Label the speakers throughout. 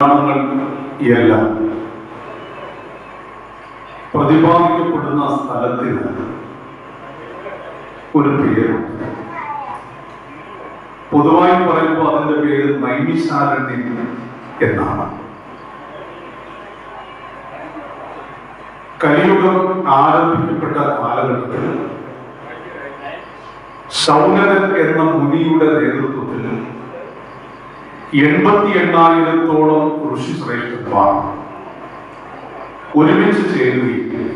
Speaker 1: പുരാണങ്ങൾ എല്ലാം പ്രതിപാദിക്കപ്പെടുന്ന സ്ഥലത്തിന് ഒരു പേരുണ്ട്. പൊതുവായി പറയുമ്പോൾ അതിന്റെ പേര് നൈമിഷാരണ്യം എന്നാണ്. കലിയുഗം ആരംഭിക്കപ്പെട്ട കാലഘട്ടത്തിൽ ശൗനകൻ എന്ന മുനിയുടെ നേതൃത്വത്തിൽ 88,000-ഓളം ഋഷിശ്രേഷ്ഠന്മാർ ഒരുമിച്ച് ചേരുകയും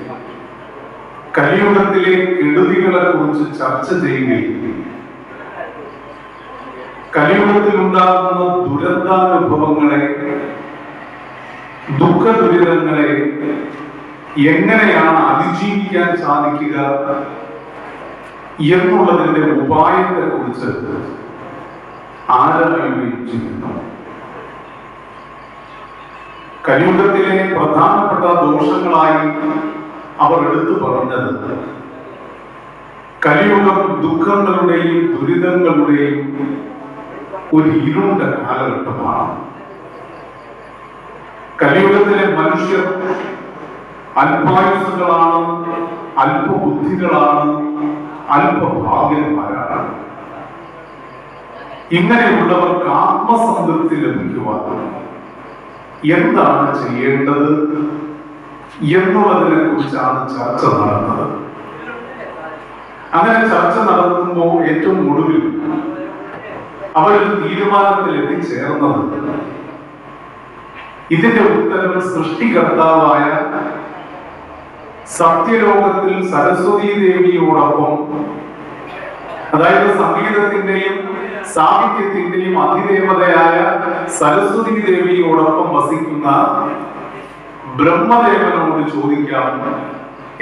Speaker 1: കലിയുഗത്തിലെ കെടുതികളെ കുറിച്ച് ചർച്ച ചെയ്യുകയും കലിയുഗത്തിൽ ഉണ്ടാകുന്ന ദുരന്താനുഭവങ്ങളെ, ദുഃഖ ദുരിതങ്ങളെ എങ്ങനെയാണ് അതിജീവിക്കാൻ സാധിക്കുക എന്നുള്ളതിന്റെ ഉപായത്തെ കുറിച്ച് ആരായുകയും ചെയ്യുന്നു. കലിയുഗത്തിലെ പ്രധാനപ്പെട്ട ദോഷങ്ങളായി അവർ എടുത്തു പറഞ്ഞത് കലിയുഗം ദുഃഖങ്ങളുടെയും ദുരിതങ്ങളുടെയും ഒരു ഇരുണ്ട കാലഘട്ടമാണ്. കലിയുഗത്തിലെ മനുഷ്യർ അല്പായുസുകളാണ്, അല്പബുദ്ധികളാണ്, അല്പഭാഗ്യന്മാരാണ്. ഇങ്ങനെയുള്ളവർക്ക് ആത്മസംതൃപ്തി ലഭിക്കുവാൻ എന്താണ് ചെയ്യേണ്ടത് എന്നുള്ളതിനെ കുറിച്ചാണ് ചർച്ച നടന്നത്. അങ്ങനെ ചർച്ച നടത്തുമ്പോൾ ഏറ്റവും ഒടുവിൽ അവരൊരു തീരുമാനത്തിൽ എത്തിച്ചേർന്നത് ഇതിന്റെ ഉത്തരം സൃഷ്ടികർത്താവായ സത്യലോകത്തിൽ സരസ്വതി ദേവിയോടൊപ്പം, അതായത് സംഗീതത്തിന്റെയും സാഹിത്യത്തിന്റെയും അധിദേവതയായ സരസ്വതി ദേവിയോടൊപ്പം വസിക്കുന്ന ബ്രഹ്മദേവനോട് ചോദിക്കാം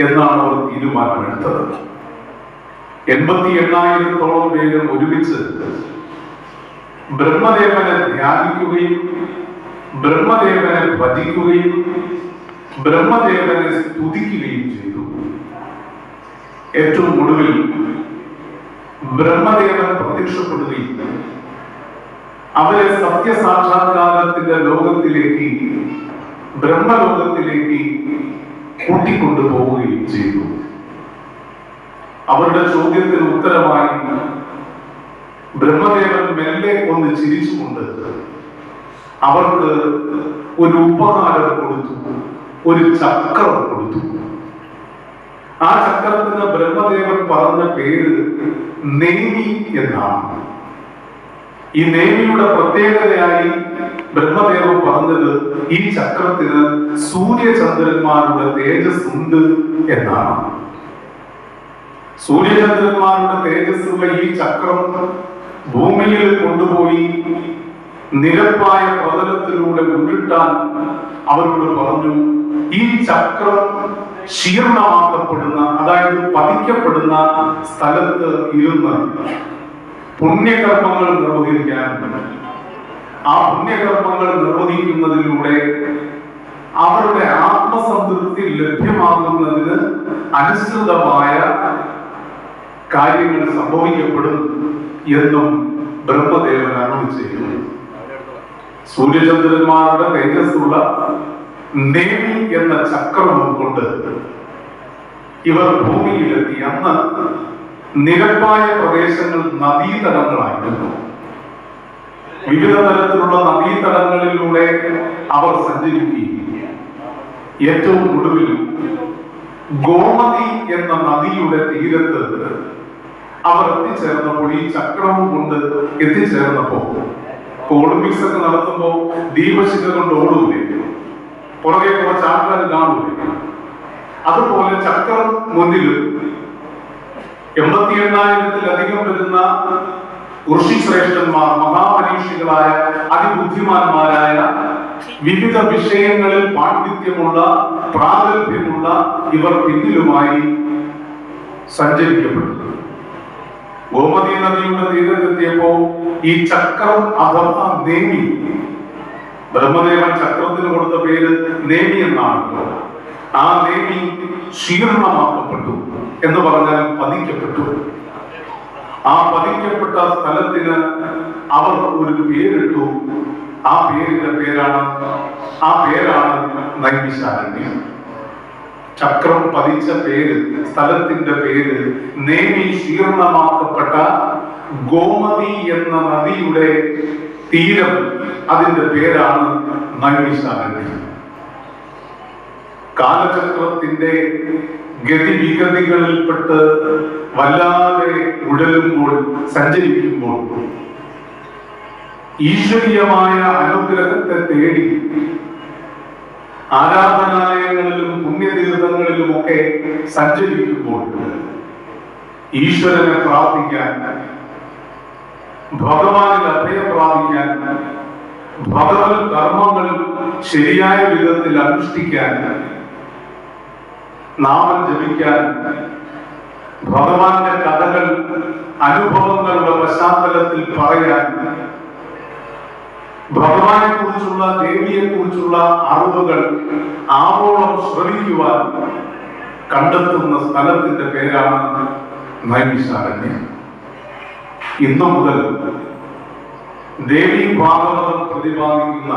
Speaker 1: എന്നാണ് അവർ തീരുമാനമെടുത്തത്. 88,000-ഓളം പേരും ഒരുമിച്ച് ബ്രഹ്മദേവനെ ധ്യാനിക്കുകയും ബ്രഹ്മദേവനെ ഭജിക്കുകയും ബ്രഹ്മദേവനെ സ്തുതിക്കുകയും ചെയ്തു. ഏറ്റവും ഒടുവിൽ ബ്രഹ്മദേവൻ പ്രത്യക്ഷപ്പെടുകയും അവരെ സത്യസാക്ഷാത്കാരത്തിന്റെ ലോകത്തിലേക്ക്, ബ്രഹ്മലോകത്തിലേക്ക് കൂട്ടിക്കൊണ്ടുപോവുകയും ചെയ്തു. അവരുടെ ചോദ്യത്തിന് ഉത്തരമായി ബ്രഹ്മദേവൻ മെല്ലെ ഒന്ന് ചിരിച്ചുകൊണ്ട് അവർക്ക് ഒരു ഉപഹാരം കൊടുത്തു, ഒരു ചക്രം കൊടുത്തു. ആ ചക്രത്തിന് ബ്രഹ്മദേവൻ പറഞ്ഞ പേര് നേമി എന്നാണ്. ഈ നേമിയുടെ പ്രത്യേകതയായി ബ്രഹ്മദേവൻ പറഞ്ഞത് ഈ ചക്രത്തിന് സൂര്യചന്ദ്രന്മാരുടെ തേജസ് ഉണ്ട് എന്നാണ്. സൂര്യചന്ദ്രന്മാരുടെ തേജസ്സുള്ള ഈ ചക്രം ഭൂമിയിൽ കൊണ്ടുപോയി നിരപ്പായ പ്രതലത്തിലൂടെ ഉരുട്ടാൻ അവരോട് പറഞ്ഞു. ഈ ചക്രം ശീർണമാക്കപ്പെടുന്ന, അതായത് പതിക്കപ്പെടുന്ന സ്ഥലത്ത് ഇരുന്ന് പുണ്യകർമ്മങ്ങൾ നിർവഹിക്കാൻ, ആ പുണ്യകർമ്മങ്ങൾ നിർവഹിക്കുന്നതിലൂടെ അവരുടെ ആത്മസംതൃപ്തി ലഭ്യമാകുന്നതിന് അനുസൃതമായ കാര്യങ്ങൾ സംഭവിക്കപ്പെടും എന്നും ബ്രഹ്മദേവൻ അരുളി ചെയ്യുന്നു. സൂര്യചന്ദ്രന്മാരുടെ തേജസ്സുള്ള നേമി എന്ന ചക്രവും കൊണ്ട് ഇവർ ഭൂമിയിലെത്തി. അന്ന് നിരപ്പായ പ്രദേശങ്ങൾ നദീതടങ്ങളായിരുന്നു. വിവിധ തരത്തിലുള്ള നദീതടങ്ങളിലൂടെ അവർ സഞ്ചരിക്കുകയും ഏറ്റവും ഒടുവിൽ ഗോമതി എന്ന നദിയുടെ തീരത്ത് അവർ എത്തിച്ചേർന്നപ്പോൾ, ഈ ചക്രവും കൊണ്ട് എത്തിച്ചേർന്നപ്പോ, ഒളിമ്പിക്സ് ഒക്കെ നടത്തുമ്പോൾ ദീപശിഖ കൊണ്ട് ഓടൂലേ, പുറകെ കുറച്ച് ആൾക്കാർ കാണൂലേ, അതുപോലെ ചക്രം മുന്നിൽ 88,000-ലധികം വരുന്ന ഋഷിശ്രേഷ്ഠന്മാർ, മഹാമനീഷികളായ അതിബുദ്ധിമാന്മാരായ, വിവിധ വിഷയങ്ങളിൽ പാണ്ഡിത്യമുള്ള, പ്രാഗൽഭ്യമുള്ള ഇവർ പിന്നിലുമായി സഞ്ചരിക്കപ്പെട്ടു. ഗോമതി നദിയുടെ തീരത്തെത്തിയപ്പോ ഈ ചക്രം അഥവാ നേമി, ബ്രഹ്മദേവൻ ചക്രത്തിന് കൊടുത്ത പേര് നേമി എന്നാണ്. ആ നേമി ശീർണമാക്കപ്പെട്ടു എന്ന് പറഞ്ഞാൽ പതിക്കപ്പെട്ടു. ആ പതിക്കപ്പെട്ട സ്ഥലത്തിന് അവർ ഒരു പേരിട്ടു. ആ പേരിന്റെ പേരാണ് ആ പേരാണ് നൈമിഷാരണ്യം. ചക്രം പതിച്ച പേര്, സ്ഥലത്തിന്റെ പേര്, നേമി ശീർണമാക്കപ്പെട്ട ഗോമതി എന്ന നദിയുടെ തീരം, അതിന്റെ പേരാണ് നൈമിഷാരണ്യം. കാലചക്രത്തിന്റെ ഗതിവിഗതികളിൽപ്പെട്ട് വല്ലാതെ ഉഴലുമ്പോൾ, സഞ്ചരിക്കുമ്പോൾ ഈശ്വരീയമായ അനുഗ്രഹത്തെ തേടി ആരാധനാലയങ്ങളിലും പുണ്യതീർത്ഥങ്ങളിലുമൊക്കെ സഞ്ചരിക്കുമ്പോൾ ഈശ്വരനെ പ്രാർത്ഥിക്കാൻ, ഭഗവാനിൽ അഭയം പ്രാപിക്കാൻ, ഭഗവത് കർമ്മങ്ങൾ ശരിയായ വിധത്തിൽ അനുഷ്ഠിക്കാൻ, നാമം ജപിക്കാൻ, ഭഗവാന്റെ കഥകൾ അനുഭവങ്ങളുടെ പശ്ചാത്തലത്തിൽ പറയാൻ, ഭഗവാനെ കുറിച്ചുള്ള, ദേവിയെ കുറിച്ചുള്ള അറിവുകൾ ആവോളം ശ്രമിക്കുവാൻ കണ്ടെത്തുന്ന സ്ഥലത്തിന്റെ പേരാണ് നൈമിഷാരണ്യം. ഇന്നു മുതൽ ദേവി ഭാഗവതം പ്രതിപാദിക്കുന്ന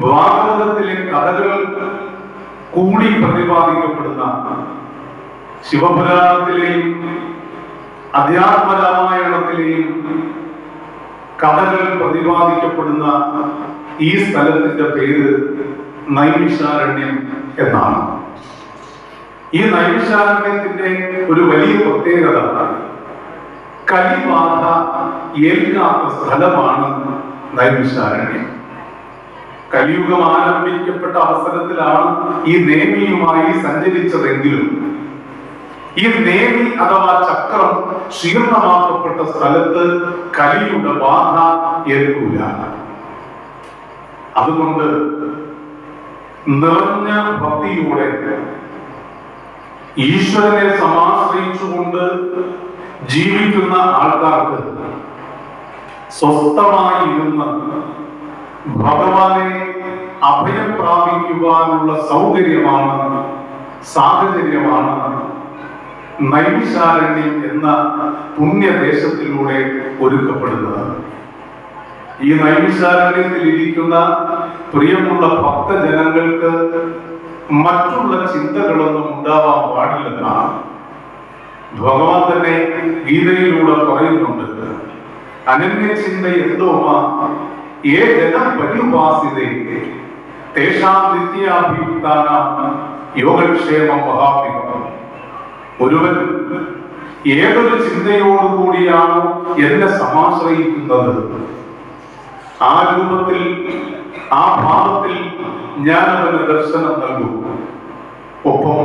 Speaker 1: ഭാഗവതത്തിലെ കഥകൾ കൂടി പ്രതിപാദിക്കപ്പെടുന്ന, ശിവപുരാണത്തിലെയും അധ്യാത്മരാമായണത്തിലെയും കഥകൾ പ്രതിപാദിക്കപ്പെടുന്ന ഈ സ്ഥലത്തിന്റെ പേര് നൈമിഷാരണ്യം എന്നാണ്. ഈ നൈമിഷാരണ്യത്തിന്റെ ഒരു വലിയ പ്രത്യേകത, കലിബാധ ഏൽക്കാത്ത സ്ഥലമാണ് നൈമിഷാരണ്യം. കലിയുഗം ആരംഭിക്കപ്പെട്ട അവസരത്തിലാണ് ഈ നേമിയുമായി സഞ്ചരിച്ചതെങ്കിലും ഈ നേമി അഥവാ ചക്രം ശീർണമാക്കപ്പെട്ട സ്ഥലത്ത് കലിയുടെ ബാധ ഏൽക്കൂല. അതുകൊണ്ട് നിറഞ്ഞ ഭക്തിയോടെ ഈശ്വരനെ സമാശ്രയിച്ചുകൊണ്ട് ജീവിക്കുന്ന ആൾക്കാർക്ക് സ്വസ്ഥമായി ഇരുന്ന് ഭഗവാനെ അഭയം പ്രാപിക്കുവാനുള്ള സൗകര്യമാണ്, സാഹചര്യമാണ് നൈമിഷാരണ്യം എന്ന പുണ്യദേശത്തിലൂടെ ഒരുക്കപ്പെടുന്നത്. ഈ നൈമിഷാരണ്യത്തിൽ ഇരിക്കുന്ന പ്രിയമുള്ള ഭക്തജനങ്ങൾക്ക് മറ്റുള്ള ചിന്തകളൊന്നും ഉണ്ടാവാൻ പാടില്ലെന്നാണ് ഭഗവാൻ തന്നെ ഗീതയിലൂടെ പറയുന്നുണ്ട്. അനന്യ ചിന്ത എന്തോമാ ഏ ജനം പരിപാസിതേ തേഷാം നിത്യാഭിയുക്താനാം യോഗക്ഷേമം മഹാത്മ്യം. ഒരുവൻ ഏതൊരു ചിന്തയോടുകൂടിയാണോ എന്നെ സമാശ്രയിക്കുന്നത്, ആ രൂപത്തിൽ, ആ ഭാവത്തിൽ ഞാൻ അവന് ദർശനം നൽകും. ഒപ്പം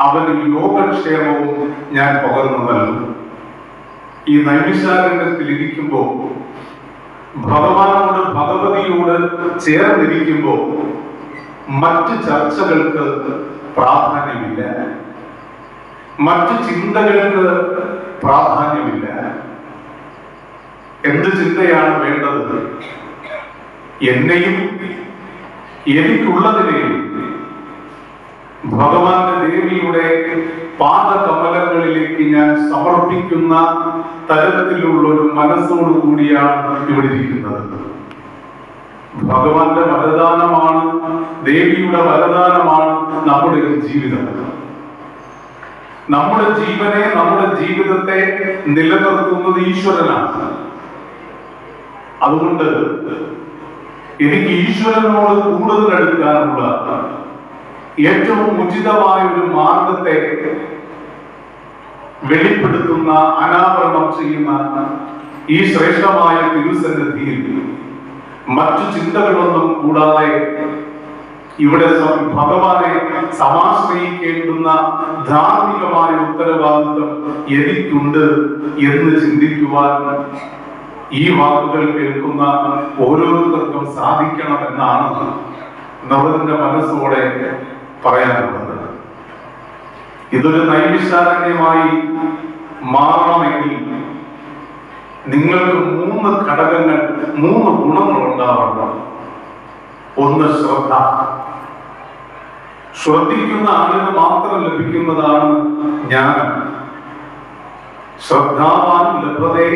Speaker 1: അവന് യോഗക്ഷേമവും ഞാൻ പകർന്നു നൽകും. ഈ നൈമിഷാരണ്യത്തിൽ ഇരിക്കുമ്പോൾ, ഭഗവാനോട്, ഭഗവതിയോട് ചേർന്നിരിക്കുമ്പോൾ മറ്റ് ചർച്ചകൾക്ക് പ്രാധാന്യമില്ല, മറ്റു ചിന്തകൾക്ക് പ്രാധാന്യമില്ല. എന്ത് ചിന്തയാണ് വേണ്ടത്? എന്നെയും എനിക്കുള്ളതിനെയും ഭഗവാന്റെ ദേവിയുടെ പാദകമലങ്ങളിലേക്ക് ഞാൻ സമർപ്പിക്കുന്ന തരത്തിലുള്ള ഒരു മനസ്സോടു കൂടിയാണ് ഇവിടെ ഇരിക്കുന്നത്. ഭഗവാന്റെ വരദാനമാണ്, ദേവിയുടെ വരദാനമാണ് നമ്മുടെ ജീവിതം. നമ്മുടെ ജീവനെ, നമ്മുടെ ജീവിതത്തെ നിലനിർത്തുന്നത് ഈശ്വരനാണ്. അതുകൊണ്ട് എനിക്ക് ഈശ്വരനോട് കൂടുതൽ അടുക്കാനുള്ള ഏറ്റവും ഉചിതമായ ഒരു മാർഗത്തെ വെളിപ്പെടുത്തുന്ന, അനാവരണം ചെയ്യുന്ന ഈ ശ്രേഷ്ഠമായ തിരുസന്നിധിയിൽ മറ്റു ചിന്തകളൊന്നും കൂടാതെ ഇവിടെ ഭഗവാനെ സമാശ്രയിക്കേണ്ടുന്ന ധാർമ്മികമായ ഉത്തരവാദിത്വം എനിക്കുണ്ട് എന്ന് ചിന്തിക്കുവാൻ ഈ വാക്കുകൾ കേൾക്കുന്ന ഓരോരുത്തർക്കും സാധിക്കണമെന്നാണ് നവന്റെ മനസ്സോടെ പറയാനുള്ളത്. ഇതൊരു നൈമിഷാരണ്യമായി മാറണമെങ്കിൽ നിങ്ങൾക്ക് 3 ഘടകങ്ങൾ, 3 ഗുണങ്ങൾ ഉണ്ടാവണം. ഒന്ന്, ശ്രദ്ധ. ശ്രദ്ധിക്കുന്ന ആളിന് മാത്രം ലഭിക്കുന്നതാണ് ജ്ഞാനം. ശ്രദ്ധാവാൻ ലഭതേ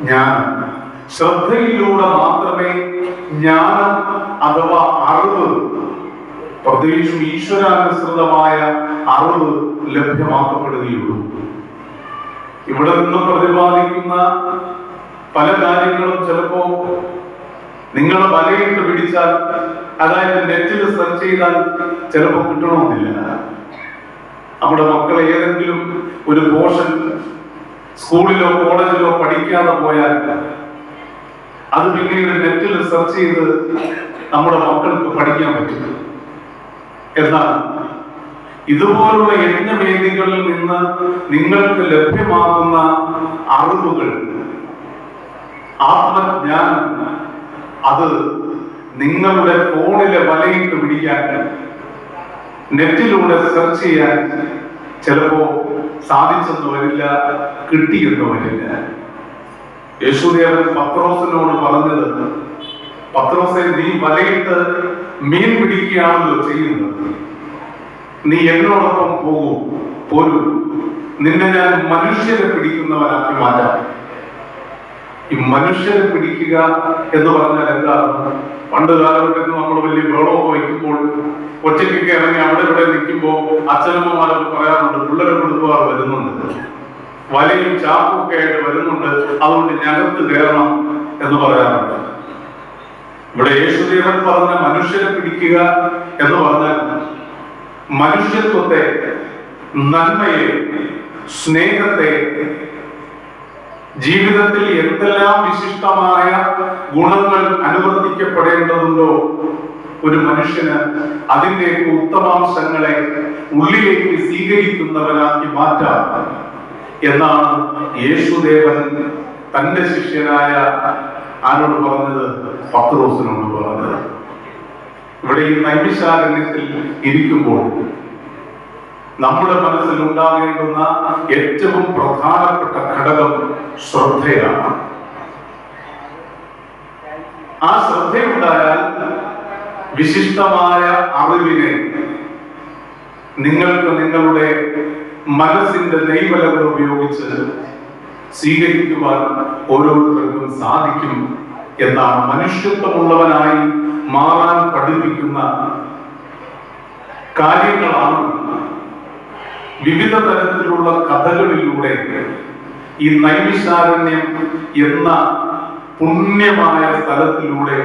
Speaker 1: ജ്ഞാനം. ശ്രദ്ധയിലൂടെ മാത്രമേ ജ്ഞാനം അഥവാ അറിവ്, പ്രത്യേകിച്ചും ഈശ്വരാനുസൃതമായ അറിവ് ലഭ്യമാക്കപ്പെടുകയുള്ളൂ. ഇവിടെ നിന്ന് പ്രതിപാദിക്കുന്ന പല കാര്യങ്ങളും ചിലപ്പോ നിങ്ങൾ വലയിട്ട് പിടിച്ചാൽ, അതായത് നെറ്റിൽ സെർച്ച് ചെയ്താൽ ചിലപ്പോൾ കിട്ടണമെന്നില്ല. നമ്മുടെ മക്കളെ ഏതെങ്കിലും ഒരു പോർഷൻ സ്കൂളിലോ കോളേജിലോ പഠിക്കാതെ പോയാൽ അത് പിന്നീട് നെറ്റിൽ സെർച്ച് ചെയ്ത് നമ്മുടെ മക്കൾക്ക് പഠിക്കാൻ പറ്റും. എന്നാൽ ഇതുപോലുള്ള യജ്ഞവേദികളിൽ നിന്ന് നിങ്ങൾക്ക് ലഭ്യമാകുന്ന അറിവുകൾ, ആത്മജ്ഞാനം, അത് നിങ്ങളുടെ ഫോണിലെ വലയിട്ട് പിടിക്കാൻ, നെറ്റിലൂടെ സെർച്ച് ചെയ്യാൻ ചിലപ്പോ സാധിച്ചെന്ന് വരില്ല, കിട്ടിയെന്ന് വരില്ല. യേശുദേവൻ പത്രോസിനോട് പറഞ്ഞത്, പത്രോസെ, നീ വലയിട്ട് മീൻ പിടിക്കുകയാണല്ലോ ചെയ്യുന്നത്, നീ എന്നോടൊപ്പം പോരും, നിന്നെ ഞാൻ മനുഷ്യരെ പിടിക്കുന്നവനാക്കി മാറ്റാം. ഈ മനുഷ്യരെ പിടിക്കുക എന്ന് പറഞ്ഞാൽ എന്താണ്? പണ്ട് കാലഘട്ടത്തിൽ നമ്മൾ വലിയ ബഹളമൊക്കെ വയ്ക്കുമ്പോൾ, ഒറ്റയ്ക്കൊക്കെ ഇറങ്ങി അവിടെ ഇവിടെ നിൽക്കുമ്പോൾ അച്ഛനമ്മമാരൊക്കെ പറയാറുണ്ട്, പിള്ളേരെ കൊടുക്കുവാർ വരുന്നുണ്ട്, വലയും ചാപ്പും ഒക്കെ ആയിട്ട് വരുന്നുണ്ട്, അതുകൊണ്ട് ഞകത്ത് കയറണം എന്ന് പറയാറുണ്ട്. ഇവിടെ യേശുദേവൻ പറഞ്ഞ മനുഷ്യരെ പിടിക്കുക എന്ന് പറഞ്ഞാൽ മനുഷ്യത്വത്തെ, നന്മയെ, സ്നേഹത്തെ, ജീവിതത്തിൽ എന്തെല്ലാം വിശിഷ്ടമായ ഗുണങ്ങൾ അനുവർത്തിക്കപ്പെടേണ്ടതുണ്ടോ ഒരു മനുഷ്യന്, അതിന്റെ ഉത്തമാംശങ്ങളെ ഉള്ളിലേക്ക് സ്വീകരിക്കുന്നവനാക്കി മാറ്റാം എന്നാണ് യേശുദേവൻ തന്റെ ശിഷ്യനായ ആരോട് പറഞ്ഞത്? പത്രോസിനോട് പറഞ്ഞത്. ഇവിടെ ഈ നൈമിഷാരണ്യത്തിൽ ഇരിക്കുമ്പോൾ നമ്മുടെ മനസ്സിൽ ഉണ്ടാകേണ്ടുന്ന ഏറ്റവും പ്രധാനപ്പെട്ട ഘടകം ശ്രദ്ധയാണ്. ആ ശ്രദ്ധയുണ്ടായാൽ വിശിഷ്ടമായ അറിവിനെ നിങ്ങൾക്ക് നിങ്ങളുടെ മനസ്സിന്റെ നൈവലകൾ ഉപയോഗിച്ച് സ്വീകരിക്കുവാൻ ഓരോരുത്തർക്കും സാധിക്കും എന്നാണ് മനുഷ്യത്വമുള്ളവനായി മാറാൻ പഠിപ്പിക്കുന്ന കാര്യങ്ങളാണ് വിവിധ തരത്തിലുള്ള കഥകളിലൂടെ ഈ നൈമിഷാരണ്യം എന്ന പുണ്യമായ സ്ഥലത്തിലൂടെ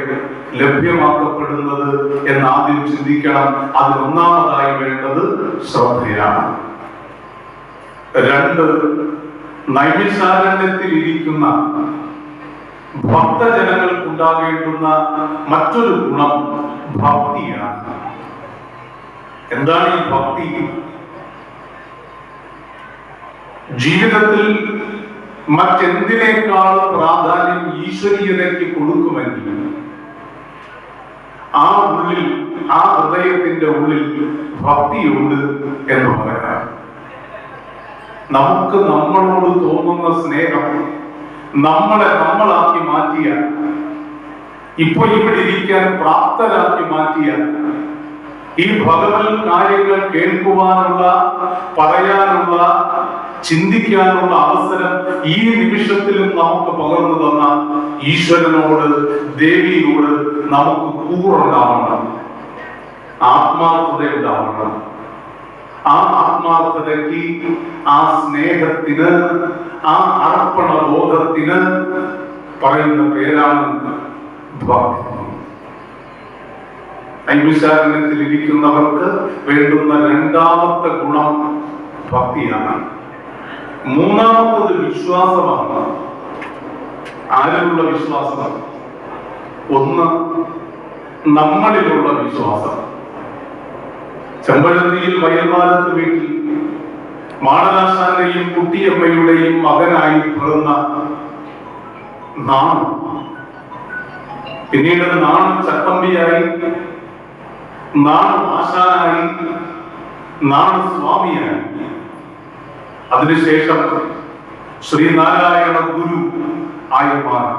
Speaker 1: ലഭ്യമാക്കപ്പെടുന്നത് എന്ന് ആദ്യം ചിന്തിക്കണം. അതിലൊന്നാമതായി വേണ്ടത് ശ്രദ്ധയാണ്. രണ്ട്, നൈമിഷാരണ്യത്തിൽ ഇരിക്കുന്ന ഭക്തജനങ്ങൾക്കുണ്ടാകേണ്ടുന്ന മറ്റൊരു ഗുണം ഭക്തിയാണ്. എന്താണ് ഈ ഭക്തി? ജീവിതത്തിൽ മറ്റെന്തിനേക്കാൾ പ്രാധാന്യം ഈശ്വരീയതയ്ക്ക് കൊടുക്കുമെങ്കിൽ ആ ഉള്ളിൽ, ആ ഹൃദയത്തിന്റെ ഉള്ളിൽ ഭക്തിയുണ്ട് എന്ന് പറയാം. നമുക്ക് നമ്മളോട് തോന്നുന്ന സ്നേഹം നമ്മളെ നമ്മളാക്കി മാറ്റിയ, ഇപ്പൊ ഇവിടെ ഇരിക്കാൻ പ്രാപ്തരാക്കി മാറ്റിയ, ഈ ഭഗവത് കാര്യങ്ങൾ കേൾക്കുവാനുള്ള, പറയാനുള്ള, ചിന്തിക്കാനുള്ള അവസരം ഈ നിമിഷത്തിലും നമുക്ക് പകർന്നു തന്ന ഈശ്വരനോട്, ദേവിയോട് നമുക്ക് കൂറുണ്ടാവണം, ആത്മാർത്ഥതയുണ്ടാവണം. ആ ആത്മാർത്ഥതയ്ക്ക്, ആ സ്നേഹത്തിന്, ആ അർപ്പണ ബോധത്തിന് പറയുന്ന പേരാണ് ഭക്തി. നൈമിഷാരണ്യത്തിൽ ഇരിക്കുന്നവർക്ക് വേണ്ടുന്ന രണ്ടാമത്തെ ഗുണം ഭക്തിയാണ്. മൂന്നാമത്തത് വിശ്വാസമാണ്. ആരിലുള്ള വിശ്വാസം? ഒന്ന്, നമ്മളിലുള്ള വിശ്വാസം. ചെമ്പഴന്തിയിൽ വയൽവാരത്ത് വീട്ടിൽ മാടനാശാന്റെയും കുട്ടിയമ്മയുടെയും മകനായി പിറന്ന നാണു, പിന്നീട് നാണു ചട്ടമ്പിയായി, നാണു ആശാനായി, നാണു സ്വാമിയായി, അതിനുശേഷം ശ്രീനാരായണ ഗുരു ആയി മാറി.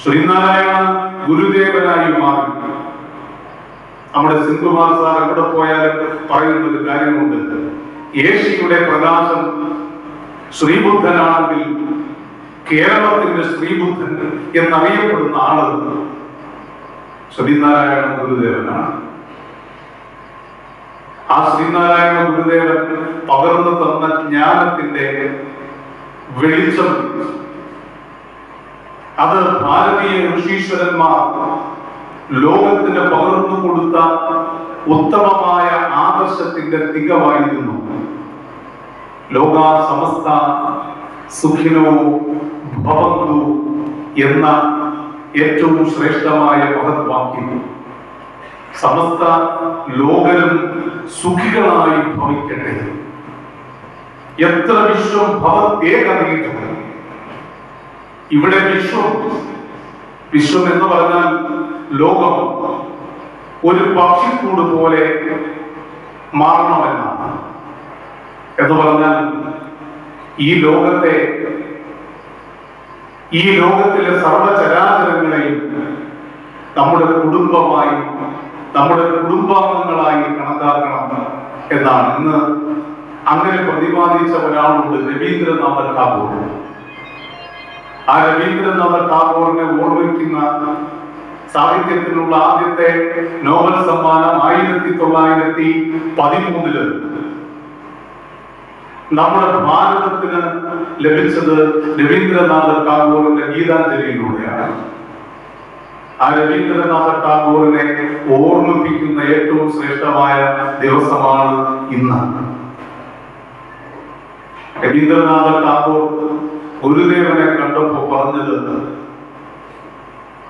Speaker 1: ശ്രീനാരായണ ഗുരുദേവനായി മാറി. നമ്മുടെ സിന്ധുമാർ സാർ എവിടെ പോയാലും പറയുന്ന ഒരു കാര്യമുണ്ട്. ഏഷ്യയുടെ പ്രകാശം ശ്രീബുദ്ധനാണെങ്കിൽ കേരളത്തിന്റെ ശ്രീബുദ്ധൻ എന്നറിയപ്പെടുന്ന ആള് ശ്രീനാരായണ ഗുരുദേവനാണ്. ആ ശ്രീനാരായണ ഗുരുദേവൻ പകർന്നു തന്ന ജ്ഞാനത്തിന്റെ വെളിച്ചം അത് ഭാരതീയ ഋഷീശ്വരന്മാർ ലോകത്തിന് പകർന്നു കൊടുത്ത ഉത്തമമായ ആദർശത്തിന്റെ തികവായിരുന്നു. ലോകാ സമസ്ത സുഖിനോ ഭവന്തു എന്ന ഏറ്റവും ശ്രേഷ്ഠമായ മഹത്വാക്യം. സമസ്ത ലോകരും സുഖികളായി ഭവിക്കട്ടെ. എത്ര വിശ്വം ഭവത്യേകതീതം. ഇവിടെ വിശ്വം എന്ന് പറഞ്ഞാൽ ലോകം ഒരു പക്ഷിക്കൂട് പോലെ മാറണമെന്നാണ്. എന്ന് പറഞ്ഞാൽ ഈ ലോകത്തിലെ സർവചരാചരങ്ങളെയും നമ്മുടെ കുടുംബമായി, നമ്മുടെ കുടുംബാംഗങ്ങളായി കണക്കാക്കണം എന്നാണ്. ഇന്ന് അങ്ങനെ പ്രതിപാദിച്ച ഒരാളുണ്ട്, രവീന്ദ്രനാഥ ടാഗോർ. ആ രവീന്ദ്രനാഥ ടാഗോറിനെ ഓർമ്മിക്കുന്ന സാഹിത്യത്തിനുള്ള ആദ്യത്തെ നോബൽ സമ്മാനം 1913 നമ്മുടെ ഭാരതത്തിന് ലഭിച്ചത് രവീന്ദ്രനാഥ ടാഗോറിന്റെ ഗീതാഞ്ജലിയിലൂടെയാണ്. ആ രവീന്ദ്രനാഥ ടാഗോറിനെ ഓർമ്മിപ്പിക്കുന്ന ഏറ്റവും ശ്രേഷ്ഠമായ ദിവസമാണ് ഇന്ന്. രവീന്ദ്രനാഥ ടാഗോർ ഗുരുദേവനെ കണ്ടപ്പോൾ പറഞ്ഞത്,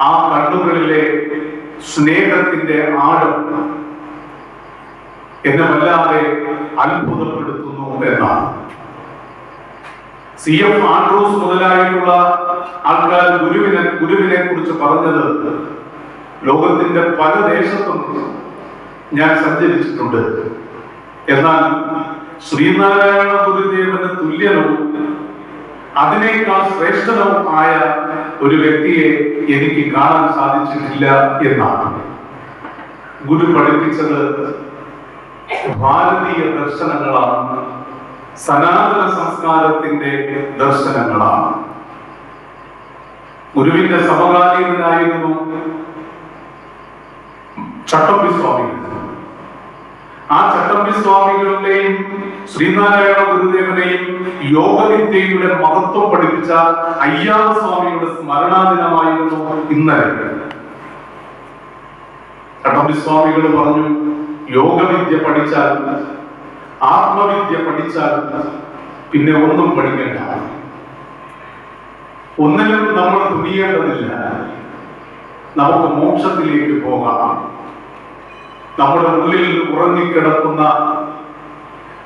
Speaker 1: ആ കണ്ണുകളിലെ സ്നേഹത്തിന്റെ ആഴം എന്നെ വല്ലാതെ അത്ഭുതപ്പെടുത്തുന്നു എന്നാണ്. CF ആൻഡ്രൂസ് മുതലായിട്ടുള്ള ആൾക്കാർ ഗുരുവിനെ കുറിച്ച് പറഞ്ഞത്, ലോകത്തിന്റെ പല ദേശത്തും ഞാൻ സഞ്ചരിച്ചിട്ടുണ്ട്, എന്നാൽ ശ്രീനാരായണ ഗുരുദേവന് തുല്യനോ അതിനേക്കാൾ ശ്രേഷ്ഠനോ ആയ ഒരു വ്യക്തിയെ എനിക്ക് കാണാൻ സാധിച്ചിട്ടില്ല എന്നാണ്. ഗുരു പഠിപ്പിച്ചത് ഭാരതീയ ദർശനങ്ങളാണ്, സനാതന സംസ്കാരത്തിന്റെ ദർശനങ്ങളാണ്. ഗുരുവിന്റെ സമകാലീനായിരുന്നു ചട്ടമ്പി സ്വാമികൾ. ആ ചട്ടമ്പി സ്വാമികളുടെയും ശ്രീനാരായണ ഗുരുദേവനെയും യോഗവിദ്യയുടെ മഹത്വം പഠിപ്പിച്ച അയ്യാവ സ്വാമിയുടെ സ്മരണാദിനമായിരുന്നു ഇന്നലെ. ചട്ടമ്പി സ്വാമികൾ പറഞ്ഞു, യോഗവിദ്യ പഠിച്ചാൽ, ആത്മവിദ്യ പഠിച്ചാൽ പിന്നെ ഒന്നും പഠിക്കണ്ട, ഒന്നിനും നമ്മൾ തുനിയേണ്ടതില്ല, നമുക്ക് മോക്ഷത്തിലേക്ക് പോകാം. നമ്മുടെ ഉള്ളിൽ ഉറങ്ങിക്കിടക്കുന്ന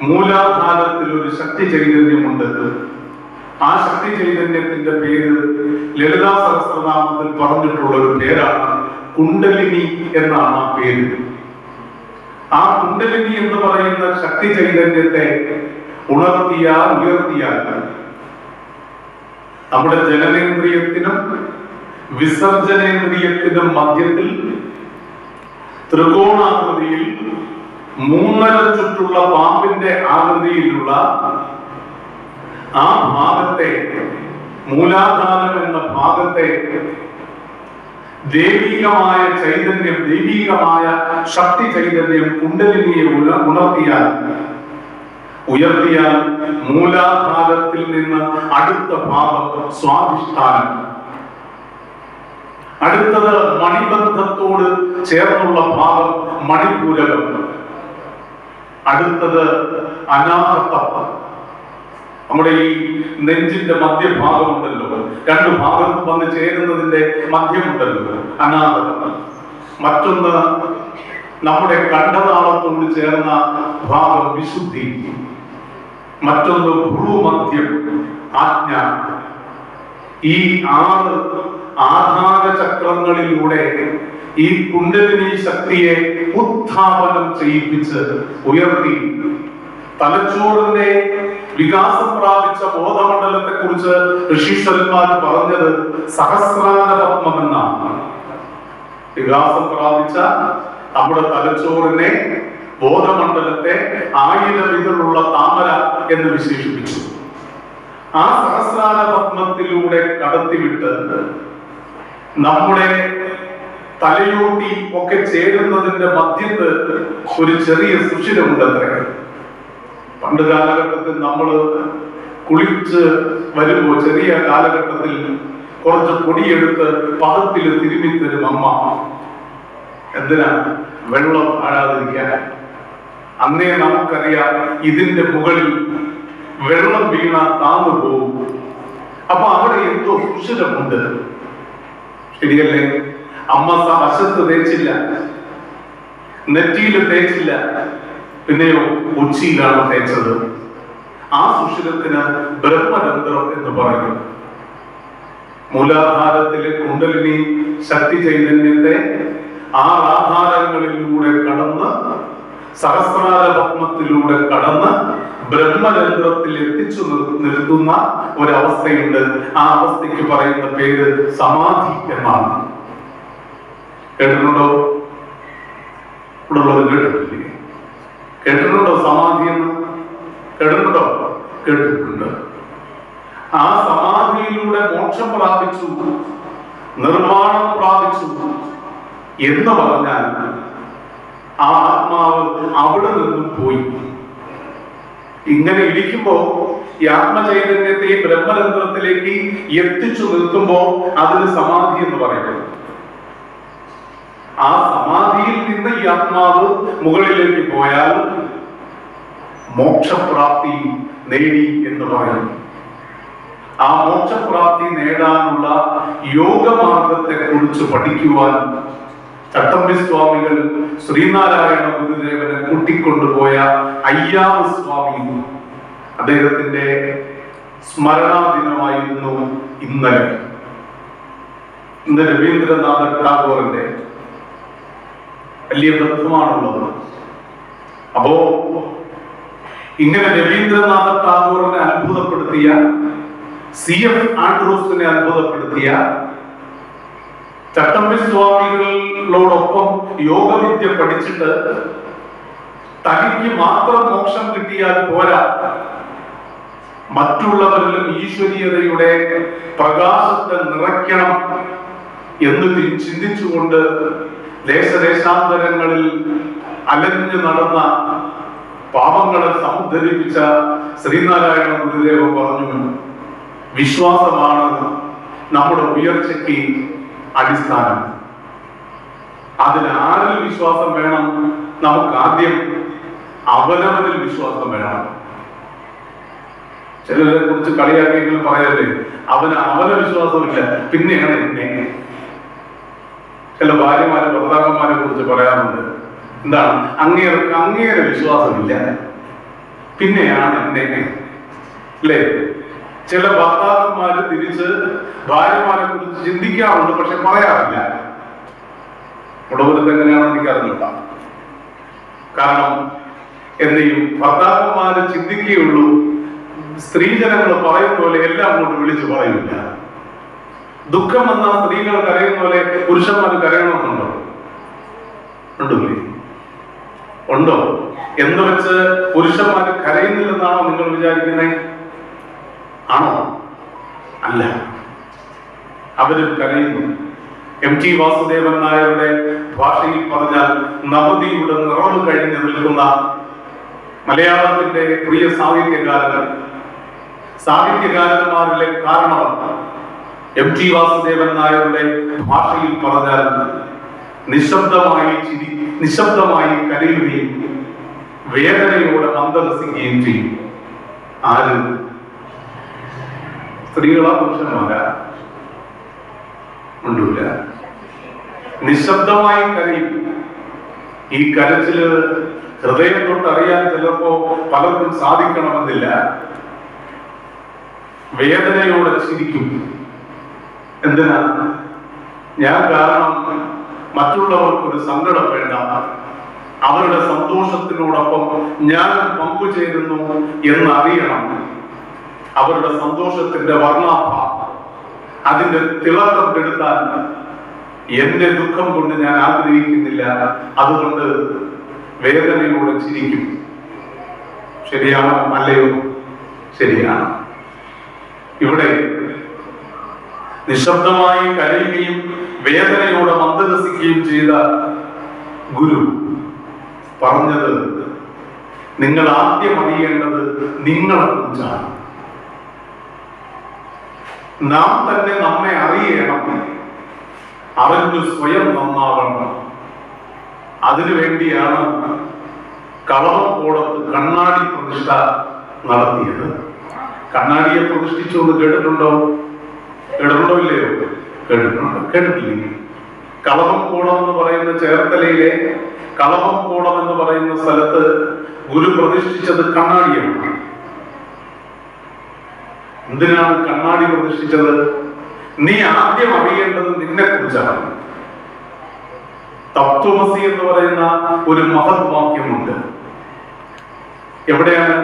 Speaker 1: മൂലാധാരത്തിൽ ഒരു ശക്തി ചൈതന്യമുണ്ട്. ആ ശക്തി ചൈതന്യത്തിന്റെ പേര് ലളിതാ സഹസ്രനാമത്തിൽ പറഞ്ഞിട്ടുള്ള ഒരു പേരാണ് കുണ്ടലിനി എന്നാണ് ആ പേര്. ആ കുണ്ടലിനി എന്ന് പറയുന്ന ശക്തി ചൈതന്യത്തെ ഉയർത്തിയാൽ നമ്മുടെ ജനനേന്ദ്രിയത്തിനും വിസർജനേന്ദ്രിയത്തിനും മധ്യത്തിൽ ത്രികോണാകൃതിയിൽ 3.5 ചുറ്റുള്ള പാമ്പിന്റെ ആകൃതിയിലുള്ള ആ ഭാഗത്തെ, മൂലാധാരം എന്ന ഭാഗത്തെ ദൈവികമായ ചൈതന്യം, ദൈവികമായ ശക്തി ചൈതന്യം കുണ്ടലിനിയെ ഉയർത്തിയാൽ മൂലാധാരത്തിൽ നിന്ന് അടുത്ത ഭാഗം സ്വാധിഷ്ഠാനം, അടുത്തത് മണിബന്ധത്തോട് ചേർന്നുള്ള ഭാഗം മണിപൂരകം, അടുത്തത് അനാഹതം. നമ്മുടെ ഈ നെഞ്ചിന്റെ മധ്യഭാഗമുണ്ടല്ലോ, 2 ഭാഗത്തും വന്ന് ചേരുന്നതിന്റെ മധ്യമുണ്ടല്ലോ, അനാഹതം. മറ്റൊന്ന് നമ്മുടെ കണ്ഠനാളത്തോട് ചേർന്ന ഭാഗം വിശുദ്ധി, മറ്റൊന്ന് ഭ്രൂമധ്യം, ആജ്ഞ. ഈ 6 ആധാര ചക്രങ്ങളിലൂടെ ഈ കുണ്ടലിനി ശക്തിയെ ഉത്ഥാപനം ചെയ്യിപ്പിച്ച് ഉയർത്തി തലച്ചോറിന്റെ വികാസം പ്രാപിച്ച ബോധമണ്ഡലത്തെ കുറിച്ച് ഋഷീശ്വരന്മാർ പറഞ്ഞത് സഹസ്രാരപത്മം എന്നാണ്. വികാസം പ്രാപിച്ച നമ്മുടെ തലച്ചോറിനെ, ബോധമണ്ഡലത്തെ 1000 ഇതളുള്ള താമര എന്ന് വിശേഷിപ്പിച്ചു. ആ സഹസ്രാര പത്മത്തിലൂടെ കടത്തിവിട്ട് നമ്മുടെ തലയോട്ടി ഒക്കെ ചേരുന്നതിന്റെ മധ്യത്ത് ഒരു ചെറിയ സുഷിരമുണ്ടത്രേ. പണ്ട് കാലഘട്ടത്തിൽ നമ്മൾ കുളിച്ച് വരുമ്പോ ചെറിയ കാലഘട്ടത്തിൽ കുറച്ച് പൊടിയെടുത്ത് പദത്തിൽ തിരുമ്മിത്തരും അമ്മ. എന്തിനാ? വെള്ളം താഴാതിരിക്കാൻ. അന്നേ നമുക്കറിയാം ഇതിന്റെ മുകളിൽ വെള്ളം വീണ താന്നു പോകും. അപ്പൊ അവിടെ എന്തോ സുഷിരമുണ്ട്, ശരിയല്ലേ? അമ്മ വശത്ത് തേച്ചില്ല, നെറ്റിയിൽ തേച്ചില്ല, പിന്നെയോ ഉച്ചിയിലാണ് തേച്ചത്. ആ സുഷിരത്തിന് ബ്രഹ്മരന്ധ്രം എന്ന് പറയും. മൂലാധാരത്തിലെ കുണ്ടലിനി ശക്തി ചൈതന്യത്തെ ആ ആധാരങ്ങളിലൂടെ കടന്ന് സഹസ്രാര പത്മത്തിലൂടെ കടന്ന് ബ്രഹ്മരന്ധ്രത്തിൽ എത്തിച്ചു നിർത്തുന്ന ഒരവസ്ഥയുണ്ട്. ആ അവസ്ഥയ്ക്ക് പറയുന്ന പേര് സമാധി എന്നാണ്. കേട്ടിട്ടുണ്ടോ? ഇവിടെ ഉള്ളത് കേട്ടിട്ടില്ലേ? കേട്ടിട്ടുണ്ടോ സമാധി എന്ന്? കേട്ടിട്ടുണ്ടോ? കേട്ടിട്ടുണ്ട്. ആ സമാധിയിലൂടെ മോക്ഷം പ്രാപിച്ചു, നിർമ്മാണം പ്രാപിച്ചു എന്ന് പറഞ്ഞാൽ ആ ആത്മാവ് അവിടെ നിന്നും പോയി. ഇങ്ങനെ ഇരിക്കുമ്പോ ഈ ആത്മചൈതന്യത്തെ ബ്രഹ്മരന്ധ്രത്തിലേക്ക് എത്തിച്ചു നിർത്തുമ്പോ അതിന് സമാധി എന്ന് പറയുന്നത്. ആ സമാധിയിൽ നിന്ന് ഈ ആത്മാവ് മുകളിലേക്ക് പോയാൽ മോക്ഷപ്രാപ്തി നേടി എന്ന് പറയുന്നു. ആ മോക്ഷപ്രാപ്തി നേടാനുള്ള യോഗമാർഗത്തെ കുറിച്ച് പഠിക്കുവാൻ ചട്ടമ്പി സ്വാമികൾ ശ്രീനാരായണ ഗുരുദേവനെ കൂട്ടിക്കൊണ്ടുപോയ അയ്യാവ് സ്വാമി, അദ്ദേഹത്തിന്റെ സ്മരണാ ദിനമായിരുന്നു ഇന്നലെ. ഇന്ന് രവീന്ദ്രനാഥ ടാഗോറിന്റെ വലിയ ബന്ധമാണുള്ളത്. അപ്പോ ഇങ്ങനെ രവീന്ദ്രനാഥ ടാഗോറിനെ അത്ഭുതപ്പെടുത്തിയ, CF ആൻഡ്രൂസിനെ അത്ഭുതപ്പെടുത്തിയ, ചട്ടമ്പി സ്വാമികളോടൊപ്പം യോഗവിദ്യ പഠിച്ചിട്ട് തനിക്ക് മാത്രം മോക്ഷം കിട്ടിയാൽ പോരാ, മറ്റുള്ളവരിലും ഈശ്വരീയതയുടെ പ്രകാശത്തെ നിറയ്ക്കണം എന്ന് ചിന്തിച്ചുകൊണ്ട് ദേശദേശാന്തരങ്ങളിൽ അലഞ്ഞു നടന്ന പാപങ്ങളെ സമുദ്ധരിപ്പിച്ച ശ്രീനാരായണ ഗുരുദേവൻ പറഞ്ഞു, വിശ്വാസമാണ് നമ്മുടെ ഉയർച്ചയ്ക്ക് അടിസ്ഥാനം. അതിന് ആരിൽ വിശ്വാസം വേണം? നമുക്ക് ആദ്യം അവനവനിൽ വിശ്വാസം വേണം. ചിലരെ കുറിച്ച് കളിയാക്കിയെങ്കിലും പറയല്ലേ, അവന വിശ്വാസമില്ല, പിന്നെയാണ് എന്നെ. ചില ഭാര്യമാരെ ഭർത്താക്കന്മാരെ കുറിച്ച് പറയാറുണ്ട്, എന്താണ്, അങ്ങേരെ വിശ്വാസമില്ല, പിന്നെയാണ് എന്നെ, അല്ലേ? ചില ഭർത്താക്കന്മാര് തിരിച്ച് ഭാര്യമാരെ കുറിച്ച് ചിന്തിക്കാറുണ്ട്, പക്ഷെ പറയാറില്ല. കുടുംബത്തിൽ എങ്ങനെയാണെന്ന് എനിക്കറിഞ്ഞില്ല. കാരണം എന്തെയും ഭർത്താക്കന്മാര് ചിന്തിക്കുകയുള്ളൂ, സ്ത്രീജനങ്ങൾ പറയുന്ന പോലെ എല്ലാം അങ്ങോട്ട് വിളിച്ചു പറയില്ല. ദുഃഖം വന്ന സ്ത്രീകൾ കരയുന്ന പോലെ പുരുഷന്മാർ കരയണമെന്നുണ്ടോ? ഉണ്ടല്ലേ? ഉണ്ടോ? എന്ന് വെച്ച് പുരുഷന്മാർ കരയുന്നില്ലെന്നാണോ നിങ്ങൾ വിചാരിക്കുന്നത്? ആണോ? അല്ല, അവരും കരയുന്നു. MT വാസുദേവൻ നായരുടെ ഭാഷയിൽ പറഞ്ഞാൽ നവതിയുടെ നിറവ് കഴിഞ്ഞു നിൽക്കുന്ന മലയാളത്തിന്റെ പ്രിയ സാഹിത്യകാരന്മാരിലെ കാരണമാണ്. MT വാസുദേവൻ നായരുടെ ഭാഷയിൽ പറഞ്ഞാൽ നിശബ്ദമായി കരയുകയും വേദനയോടെ മന്ദഹസിക്കുകയും ചെയ്യും. ആര്? സ്ത്രീകളാ പുരുഷന്മാരാ? ഉണ്ടൂല. നിശബ്ദമായി കരയും. ഈ കരച്ചില് ഹൃദയം തൊട്ട് അറിയാൻ ചിലപ്പോ പലർക്കും സാധിക്കണമെന്നില്ല. വേദനയോടെ ചിരിക്കും. എന്തിനാ? ഞാൻ കാരണം മറ്റുള്ളവർക്കൊരു സങ്കടം വേണ്ട, അവരുടെ സന്തോഷത്തിനോടൊപ്പം ഞാൻ പങ്കുചേരുന്നു എന്നറിയണം. അവരുടെ സന്തോഷത്തിന്റെ വർണ്ണാഭ, അതിന്റെ തിളക്കം കെടുത്താൻ എന്റെ ദുഃഖം കൊണ്ട് ഞാൻ ആഗ്രഹിക്കുന്നില്ല. അതുകൊണ്ട് വേദനയോടെ ചിരിക്കും. ശരിയാണോ? അല്ലയോ? ശരിയാണ്. ഇവിടെ നിശബ്ദമായി കരയുകയും വേദനയോടെ മന്ദഹസിക്കുകയും ചെയ്ത ഗുരു പറഞ്ഞത്, നിങ്ങൾ ആദ്യം അറിയേണ്ടത് നിങ്ങളെ കുറിച്ചാണ്. നാം തന്നെ നമ്മെ അറിയണം, അറിഞ്ഞു സ്വയം നന്നാവണം. അതിനുവേണ്ടിയാണ് കളവക്കോടത്ത് കണ്ണാടി പ്രതിഷ്ഠ നടത്തിയത്. കണ്ണാടിയെ പ്രതിഷ്ഠിച്ചു എന്ന് കേട്ടിട്ടുണ്ടോ? കേട്ടിട്ടുണ്ടോ ഇല്ലയോ? കേട്ടിട്ടുണ്ട്. കേട്ടിട്ടില്ലേ? കളവക്കോടം എന്ന് പറയുന്ന ചേർത്തലയിലെ കളവക്കോടം എന്ന് പറയുന്ന സ്ഥലത്ത് ഗുരു പ്രതിഷ്ഠിച്ചത് കണ്ണാടിയാണ്. എന്തിനാണ് കണ്ണാടി പ്രതിഷ്ഠിച്ചത്? നീ ആദ്യം അറിയേണ്ടത് നിന്നെ കുറിച്ചാണ്. തത്വമസി എന്ന് പറയുന്ന ഒരു മഹത് വാക്യമുണ്ട്. എവിടെയാണ്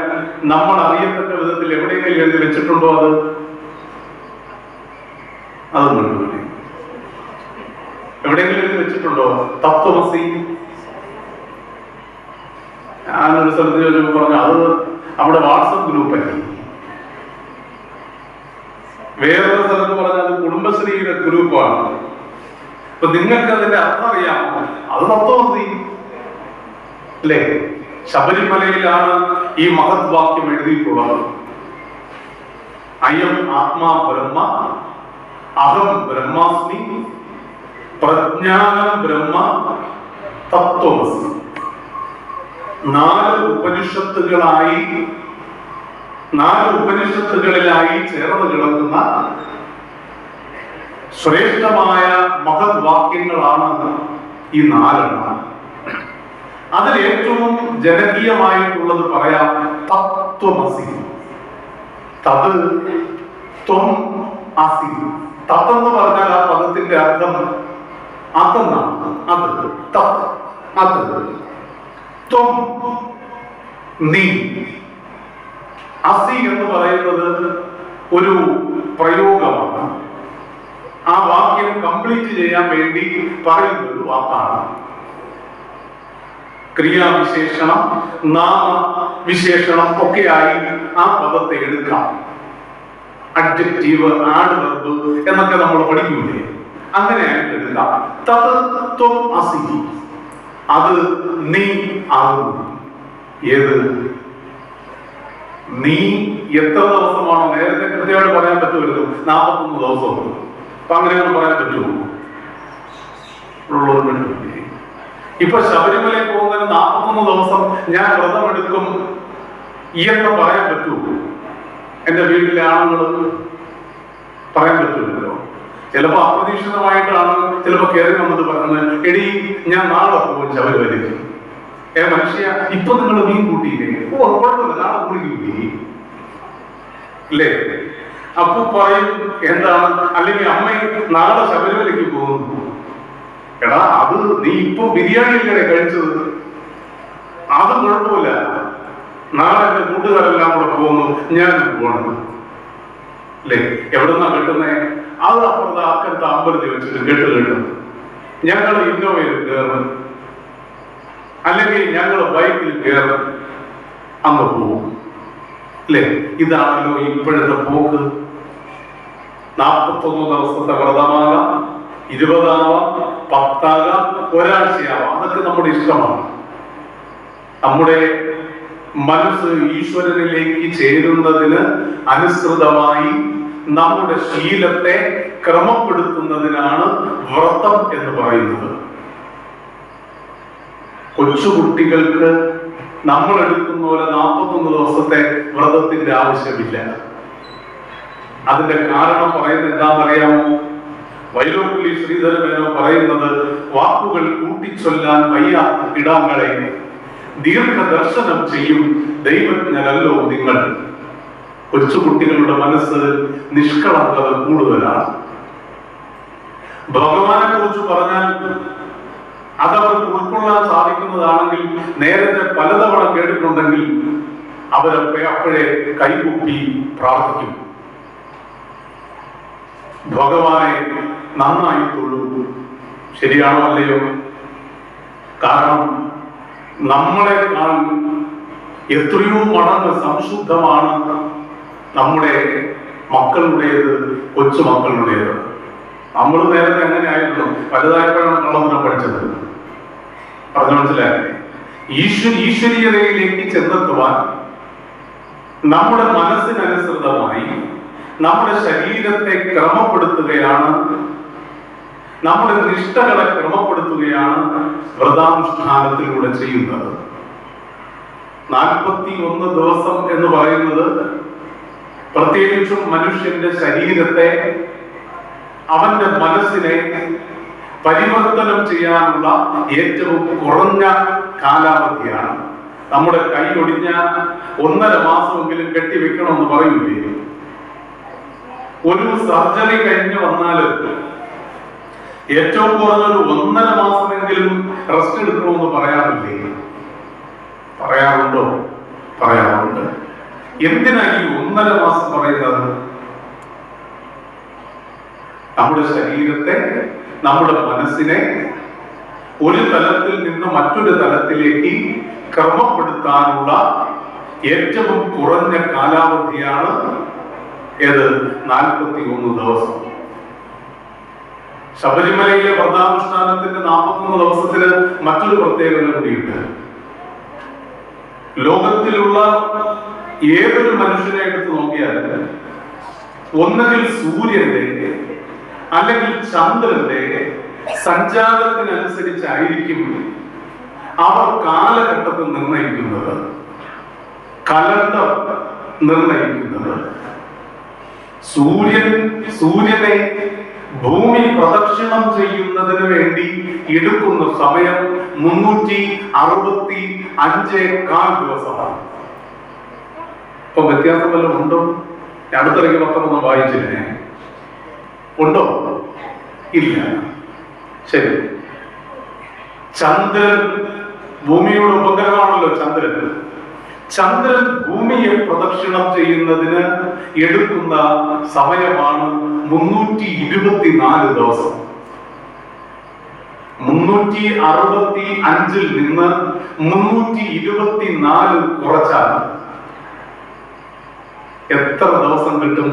Speaker 1: നമ്മൾ അറിയത്തക്ക വിധത്തിൽ എവിടെയെങ്കിലും എഴുതി വെച്ചിട്ടുണ്ടോ? അത് കണ്ടുപിടി. എവിടെയെങ്കിലും എഴുതി വെച്ചിട്ടുണ്ടോ തത്വമസി? ഞാനൊരു സ്ഥലത്ത് ചോദിച്ചപ്പോൾ പറഞ്ഞു അത് അവിടെ വാട്സപ്പ് ഗ്രൂപ്പായി. വേറൊരു സ്ഥലത്ത് പറഞ്ഞാൽ അത് കുടുംബശ്രീയുടെ ഗ്രൂപ്പാണ്. അപ്പൊ നിങ്ങൾക്ക് അതിന്റെ അർത്ഥം അറിയാമോ? അത് തത്വമസി അല്ലേ? ശബരിമലയിലാണ് ഈ മഹത് വാക്യം എഴുതിയിട്ടുള്ളത്. അയം ആത്മാ ബ്രഹ്മ, അഹം ബ്രഹ്മാസ്മി, പ്രജ്ഞാനം ബ്രഹ്മ, തത്വമസി. 4 ഉപനിഷത്തുകളിലായി ചേർന്ന് കിടക്കുന്ന ശ്രേഷ്ഠമായ മഹത് വാക്യങ്ങളാണ് ഈ 4. അതിൽ ഏറ്റവും ജനകീയമായിട്ടുള്ളത് പറയാം തത്വമസി. തത് ത്വം അസി. തത്തെന്ന് പറഞ്ഞാൽ ആ പദത്തിന്റെ അർത്ഥം അതെന്നാണ്. അത് തത്, അത്. ത്വം നീ. അസി എന്ന് പറയുന്നത് ഒരു പ്രയോഗമാണ്. ആ വാക്യം കംപ്ലീറ്റ് ചെയ്യാൻ വേണ്ടി പറയുന്ന ഒരു വാക്കാണ്. ക്രിയാവിശേഷണം, നാമവിശേഷണം ഒക്കെയായി ആ പദത്തെ എടുക്കാം. അഡ്ജക്റ്റീവ്, ആഡ്വർബ് എന്നൊക്കെ നമ്മൾ പഠിക്കൂലേ? അങ്ങനെയായിട്ട് എടുക്കാം. തത് ത്വം അസി. അത് നീ ആകുന്നു. ഏത് നീ? എത്ര ദിവസമാണോ? നേരത്തെ കൃത്യമായിട്ട് പറയാൻ പറ്റുമല്ലോ, 41 ദിവസം. അപ്പൊ അങ്ങനെയൊന്നും പറയാൻ പറ്റുമോ? ഇപ്പൊ ശബരിമലയിൽ പോകുന്നതിന് 41 ദിവസം ഞാൻ വ്രതമെടുക്കും എന്ന് പറയാൻ പറ്റുമോ? എന്റെ വീട്ടിലെ ആളുകൾ പറയാൻ പറ്റുമല്ലോ. ചിലപ്പോ അപ്രതീക്ഷിതമായിട്ടാണ് ചിലപ്പോ കയറി വന്നത് പറഞ്ഞത്, എടി ഞാൻ നാളെ പോകും ശബരിമലയ്ക്ക്. മനുഷ്യ, ഇപ്പൊ നിങ്ങൾ മീൻ കൂട്ടിയില്ലേ? ഓ കുഴപ്പമില്ല, നാളെ കുളിക്കൂലേ അല്ലേ? അപ്പൊ പറയും എന്താണ്? അല്ലെങ്കിൽ അമ്മ നാളെ ശബരിമലയ്ക്ക് പോകുന്നു. എടാ, അത് നീ ഇപ്പൊ ബിരിയാണി അല്ലേ കഴിച്ചത്? അത് കുഴപ്പമില്ല, നാളെ എന്റെ കൂട്ടുകാരെല്ലാം കൂടെ പോകുന്നു, ഞാൻ പോകണം അല്ലേ? എവിടെന്നാ കിട്ടുന്നേ? അത് അപ്പുറത്ത് അക്കരത്ത് അമ്പലത്തിൽ വെച്ചിട്ട് കേട്ട് ഞങ്ങൾ ഇന്നോവയിൽ കയറും, അല്ലെങ്കിൽ ഞങ്ങൾ ബൈക്കിൽ കയറും, അങ്ങ് പോകും അല്ലേ? ഇതാണല്ലോ ഇപ്പോഴത്തെ പോക്ക്. 41 ദിവസത്തെ വ്രതമാകാം, 20 ആവാം, 10 ആകാം, ഒരാഴ്ചയാവാം. അതൊക്കെ നമ്മുടെ ഇഷ്ടമാണ്. നമ്മുടെ മനസ്സ് ഈശ്വരനിലേക്ക് ചേരുന്നതിന് അനുസൃതമായി നമ്മുടെ ശീലത്തെ ക്രമപ്പെടുത്തുന്നതിനാണ് വ്രതം എന്ന് പറയുന്നത്. കൊച്ചുകുട്ടികൾക്ക് നമ്മൾ എടുക്കുന്ന പോലെ 41 ദിവസത്തെ വ്രതത്തിന്റെ ആവശ്യമില്ല. അതിന്റെ കാരണം പറയുന്നത് എന്താണെന്നറിയാമോ? വൈലോപ്പിള്ളി ശ്രീധരമേനോ പറയുന്നത്, വാക്കുകൾ കൂട്ടിച്ചൊല്ലാൻ വയ്യാത്ത കിടാങ്ങളെ ദീർഘദർശനം ചെയ്യും ദൈവജ്ഞനല്ലോ നിങ്ങൾ. കൊച്ചുകുട്ടികളുടെ മനസ്സ് നിഷ്കളങ്കത കൂടുതലാണ്. ഭഗവാനെ കുറിച്ച് പറഞ്ഞാൽ അതവർക്ക് ഉൾക്കൊള്ളാൻ സാധിക്കുന്നതാണെങ്കിൽ, നേരത്തെ പലതവണ കേട്ടിട്ടുണ്ടെങ്കിൽ അവരൊക്കെ അപ്പോഴേ കൈകൂപ്പി പ്രാർത്ഥിക്കും. ഭഗവാനെ നന്നായി തൊഴൂ. ശരിയാണോ അല്ലയോ? കാരണം നമ്മളെക്കാൾ എത്രയോ മടങ്ങ് സംശുദ്ധമാണ് നമ്മുടെ മക്കളുടേത്, കൊച്ചുമക്കളുടേത്. നമ്മൾ നേരത്തെ അങ്ങനെ ആയിരുന്നു, വലുതായപ്പോഴാണ് കള്ളത്തരം പഠിച്ചത്. പറഞ്ഞു മനസ്സിലായില്ലേ? ഈശ്വരീയതയിലേക്ക് ചെന്നെത്തുവാൻ നമ്മുടെ മനസ്സിനനുസൃതമായി നമ്മുടെ ശരീരത്തെ ക്രമപ്പെടുത്തുകയാണ്, നമ്മുടെ നിഷ്ഠകളെ ക്രമപ്പെടുത്തുകയാണ് വ്രതാനുഷ്ഠാനത്തിലൂടെ ചെയ്യുന്നത്. 41 ദിവസം എന്ന് പറയുന്നത് പ്രത്യേകിച്ചും മനുഷ്യന്റെ ശരീരത്തെ, അവന്റെ മനസ്സിനെ പരിവർത്തനം ചെയ്യാനുള്ള ഏറ്റവും കുറഞ്ഞ കാലാവധിയാണ്. നമ്മുടെ കൈ ഒടിഞ്ഞ 1.5 മാസമെങ്കിലും കെട്ടിവെക്കണമെന്ന് പറയൂലേ? ഒരു സർജറി കഴിഞ്ഞ് വന്നാൽ ഏറ്റവും കുറഞ്ഞൊരു 1.5 മാസമെങ്കിലും റെസ്റ്റ് എടുക്കണമെന്ന് പറയാറില്ലേ? പറയാറുണ്ടോ? പറയാറുണ്ട്. എന്തിനാ ഈ 1.5 മാസം പറയുന്നത്? നമ്മുടെ ശരീരത്തെ, നമ്മുടെ മനസ്സിനെ ഒരു തലത്തിൽ നിന്ന് മറ്റൊരു തലത്തിലേക്ക് ക്രമപ്പെടുത്താനുള്ള ഏറ്റവും കുറഞ്ഞ കാലാവധിയാണ് ഏത്? 41 ദിവസം. ശബരിമലയിലെ വ്രതാനുഷ്ഠാനത്തിന്റെ 41 ദിവസത്തിന് മറ്റൊരു പ്രത്യേകത കൂടിയുണ്ട്. ലോകത്തിലുള്ള ഏതൊരു മനുഷ്യനെ എടുത്ത് നോക്കിയാൽ ഒന്നുകിൽ സൂര്യന്റെ അല്ലെങ്കിൽ ചന്ദ്രന്റെ സഞ്ചാരത്തിനനുസരിച്ചായിരിക്കും അവർ കാലഘട്ടത്തിൽ നിർണയിക്കുന്നത്, കലണ്ടർ നിർണയിക്കുന്നത്. സൂര്യനെ ഭൂമി പ്രദക്ഷിണം ചെയ്യുന്നതിന് വേണ്ടി എടുക്കുന്ന സമയം 365.4 ദിവസമാണ്. ഇപ്പൊ വ്യത്യാസം വല്ലതും ഉണ്ടോ? അടുത്തിറങ്ങി പത്രമൊന്നും വായിച്ചില്ലേ? ഉണ്ടോ? ഇല്ല. ശരി. ചന്ദ്രൻ ഭൂമിയുടെ ഉപഗ്രഹമാണല്ലോ ചന്ദ്രൻ. ചന്ദ്രൻ ഭൂമിയെ പ്രദക്ഷിണം ചെയ്യുന്നതിന് എടുക്കുന്ന സമയമാണ് 324 ദിവസം. 365 നിന്ന് 324 കുറച്ചാൽ എത്ര ദിവസം കിട്ടും?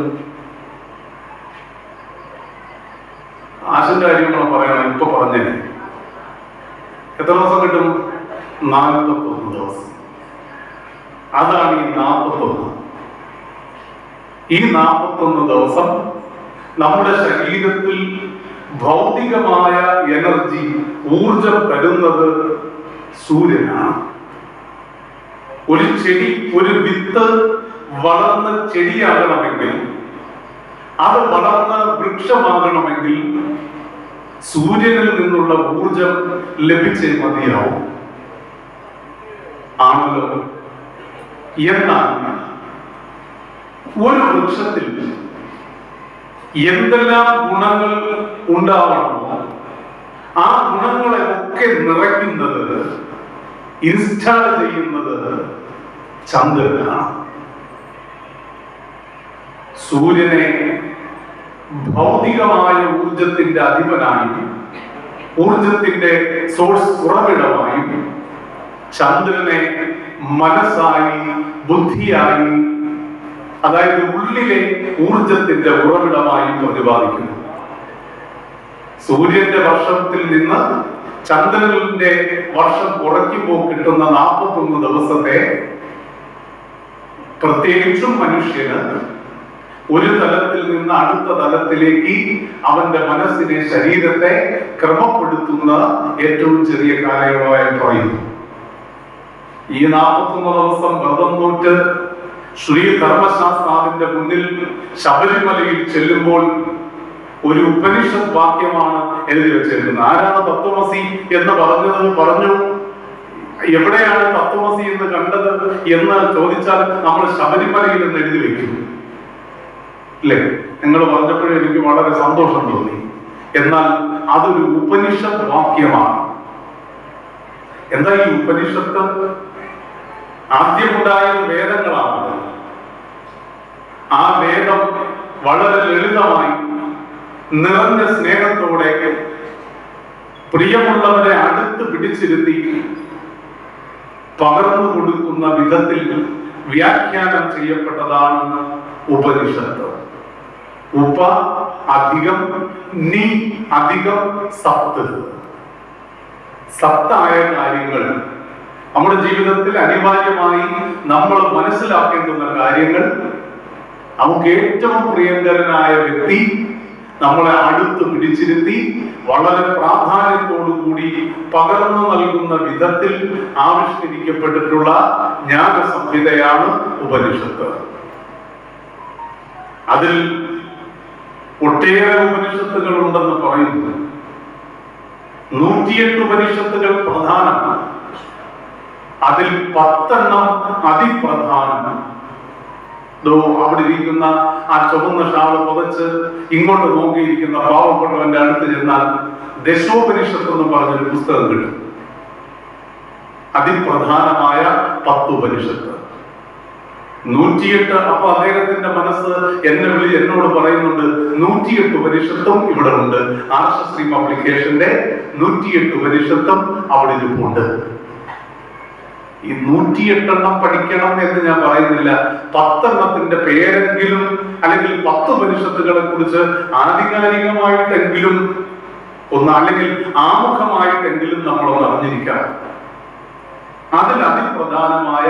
Speaker 1: ആശന്റെ കാര്യങ്ങൾ പറയണം. ഇപ്പൊ പറഞ്ഞേ എത്ര ദിവസം കിട്ടും? 41 ദിവസം. അതാണ് ഈ 41. ഈ 41 ദിവസം നമ്മുടെ ശരീരത്തിൽ ഭൗതികമായ എനർജി, ഊർജം തരുന്നത് സൂര്യനാണ്. ഒരു ചെടി, ഒരു വിത്ത് വളർന്ന് ചെടിയാകണമെങ്കിൽ, അത് വളർന്ന് വൃക്ഷമാകണമെങ്കിൽ സൂര്യനിൽ നിന്നുള്ള ഊർജം ലഭിച്ചേ മതിയാവും. ആണല്ലോ. എന്നാൽ ഒരു വൃക്ഷത്തിൽ എന്തെല്ലാം ഗുണങ്ങൾ ഉണ്ടാവണമോ ആ ഗുണങ്ങളെ ഒക്കെ നിറയ്ക്കുന്നത്, ഇൻസ്റ്റാൾ ചെയ്യുന്നത് ചന്ദ്രനാണ്. സൂര്യനെ ഭൗതികമായ ഊർജത്തിന്റെ അധിപനായും ഊർജത്തിന്റെ സോഴ്സ് ഉറവിടമായും, ചന്ദ്രനെ മനസ്സായി, ബുദ്ധിയായി, അതായത് ഉള്ളിലെ ഊർജത്തിന്റെ ഉറവിടമായി പ്രതിപാദിക്കുന്നു. സൂര്യന്റെ വർഷത്തിൽ നിന്ന് ചന്ദ്രന്റെ വർഷം കുറയ്ക്കുമ്പോൾ കിട്ടുന്ന 41 ദിവസത്തെ പ്രത്യേകിച്ചും മനുഷ്യന് ഒരു തലത്തിൽ നിന്ന് അടുത്ത തലത്തിലേക്ക് അവന്റെ മനസ്സിനെ, ശരീരത്തെ ക്രമപ്പെടുത്തുന്ന ഏറ്റവും ചെറിയ കാലയളവായി പറയുന്നു. ഈ 41 ദിവസം വ്രതം നോറ്റ് ശ്രീ ധർമ്മശാസ്താവിന്റെ മുന്നിൽ ശബരിമലയിൽ ചെല്ലുമ്പോൾ ഒരു ഉപനിഷത്ത് വാക്യമാണ് എഴുതി വെച്ചിരിക്കുന്നത്. ആരാണ് തത്വമസി എന്ന് പറഞ്ഞു? എവിടെയാണ് തത്വമസി എന്ന് കണ്ടത് എന്ന് ചോദിച്ചാൽ നമ്മൾ ശബരിമലയിൽ എന്ന് എഴുതി വെക്കും. അല്ലേ? നിങ്ങൾ പറഞ്ഞപ്പോഴും എനിക്ക് വളരെ സന്തോഷം തോന്നി. എന്നാൽ അതൊരു ഉപനിഷത്ത് വാക്യമാണ്. എന്താ ഈ ഉപനിഷത്ത്? ആദ്യമുണ്ടായത് വേദങ്ങളാണ്. ആ വേദം വളരെ ലളിതമായി, നിറഞ്ഞ സ്നേഹത്തോടെ പ്രിയമുള്ളവരെ അടുത്ത് പിടിച്ചിരുത്തി പകർന്നു കൊടുക്കുന്ന വിധത്തിൽ വ്യാഖ്യാനം ചെയ്യപ്പെട്ടതാണ് ഉപനിഷത്ത്. ഉപ അധികം നി അധികം സത്ത്. സത്തായ കാര്യങ്ങൾ, നമ്മുടെ ജീവിതത്തിൽ അനിവാര്യമായി നമ്മൾ മനസ്സിലാക്കേണ്ടുന്ന കാര്യങ്ങൾ, നമുക്ക് ഏറ്റവും പ്രിയങ്കരനായ വ്യക്തി നമ്മളെ അടുത്ത് പിടിച്ചിരുത്തി വളരെ പ്രാധാന്യത്തോടുകൂടി പകർന്നു നൽകുന്ന വിധത്തിൽ ആവിഷ്കരിക്കപ്പെട്ടിട്ടുള്ള ജ്ഞാന സംഹിതയാണ് ഉപനിഷത്ത്. അതിൽ ഒട്ടേറെ ഉപനിഷത്തുകൾ ഉണ്ടെന്ന് പറയുന്നു. 108 ഉപനിഷത്തുകൾ പ്രധാനമാണ്. അതിൽ 10 അതിപ്രധാനം. അവിടെ ഇരിക്കുന്ന ആ ചുവന്ന ഷാള് പുതച്ച് ഇങ്ങോട്ട് നോക്കിയിരിക്കുന്ന പാവപ്പെട്ടവന്റെ അടുത്ത് ചെന്നാൽ ദശോപനിഷത്ത് എന്ന് പറഞ്ഞൊരു പുസ്തകം കിട്ടും. അതിപ്രധാനമായ 10 ഉപനിഷത്ത്. 108. അപ്പൊ അദ്ദേഹത്തിന്റെ മനസ്സ് എന്നോട് പറയുന്നുണ്ട് 108 ഉപനിഷത്തും ഇവിടെ ഉണ്ട്. ആർഷശ്രീ പബ്ലിക്കേഷന്റെ 108 ഉപനിഷത്തും അവിടെ ഇരിപ്പുണ്ട്. ഈ 108 പഠിക്കണം എന്ന് ഞാൻ പറയുന്നില്ല. 10 പേരെങ്കിലും അല്ലെങ്കിൽ 10 ഉപനിഷത്തുകളെ കുറിച്ച് ആധികാരികമായിട്ടെങ്കിലും ഒന്ന്, അല്ലെങ്കിൽ ആമുഖമായിട്ടെങ്കിലും നമ്മളൊന്ന് അറിഞ്ഞിരിക്കണം. അതിൽ അതിപ്രധാനമായ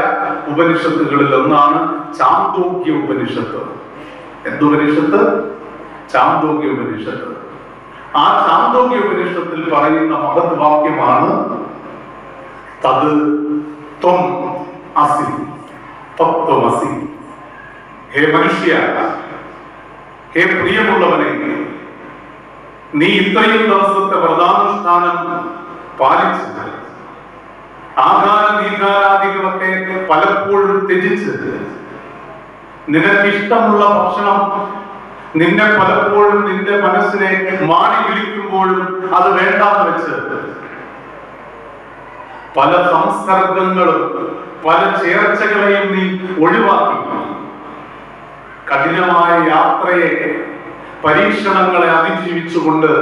Speaker 1: ഉപനിഷത്തുകളിൽ ഒന്നാണ് ചാന്തോക്യ ഉപനിഷത്ത്. എന്തുപനിഷത്ത്? ചാന്തോക്യ ഉപനിഷത്ത്. ആ ചാന്തോക്യ ഉപനിഷത്തിൽ പറയുന്ന മഹത് വാക്യമാണ് തത് ത്വം അസി, തത്വമസി. ഹേ മനുഷ്യ, ഹേ പ്രിയമുള്ളവനെ, നീ ഇത്രയും ദിവസത്തെ വ്രതാനുഷ്ഠാനം പാലിച്ച് ആഹാര നീകാരാദികളൊക്കെ പലപ്പോഴും ത്യജിച്ച് നിനക്കിഷ്ടമുള്ള ഭക്ഷണം നിന്നെ പലപ്പോഴും നിന്റെ മനസ്സിനെ മാടി വിളിക്കുമ്പോഴും അത് വേണ്ടാന്ന് വെച്ച് പല സംസർഗങ്ങളും പല ചേർച്ചകളെയും നീ ഒഴിവാക്കി കഠിനമായ യാത്രയെ, പരീക്ഷണങ്ങളെ അതിജീവിച്ചുകൊണ്ട്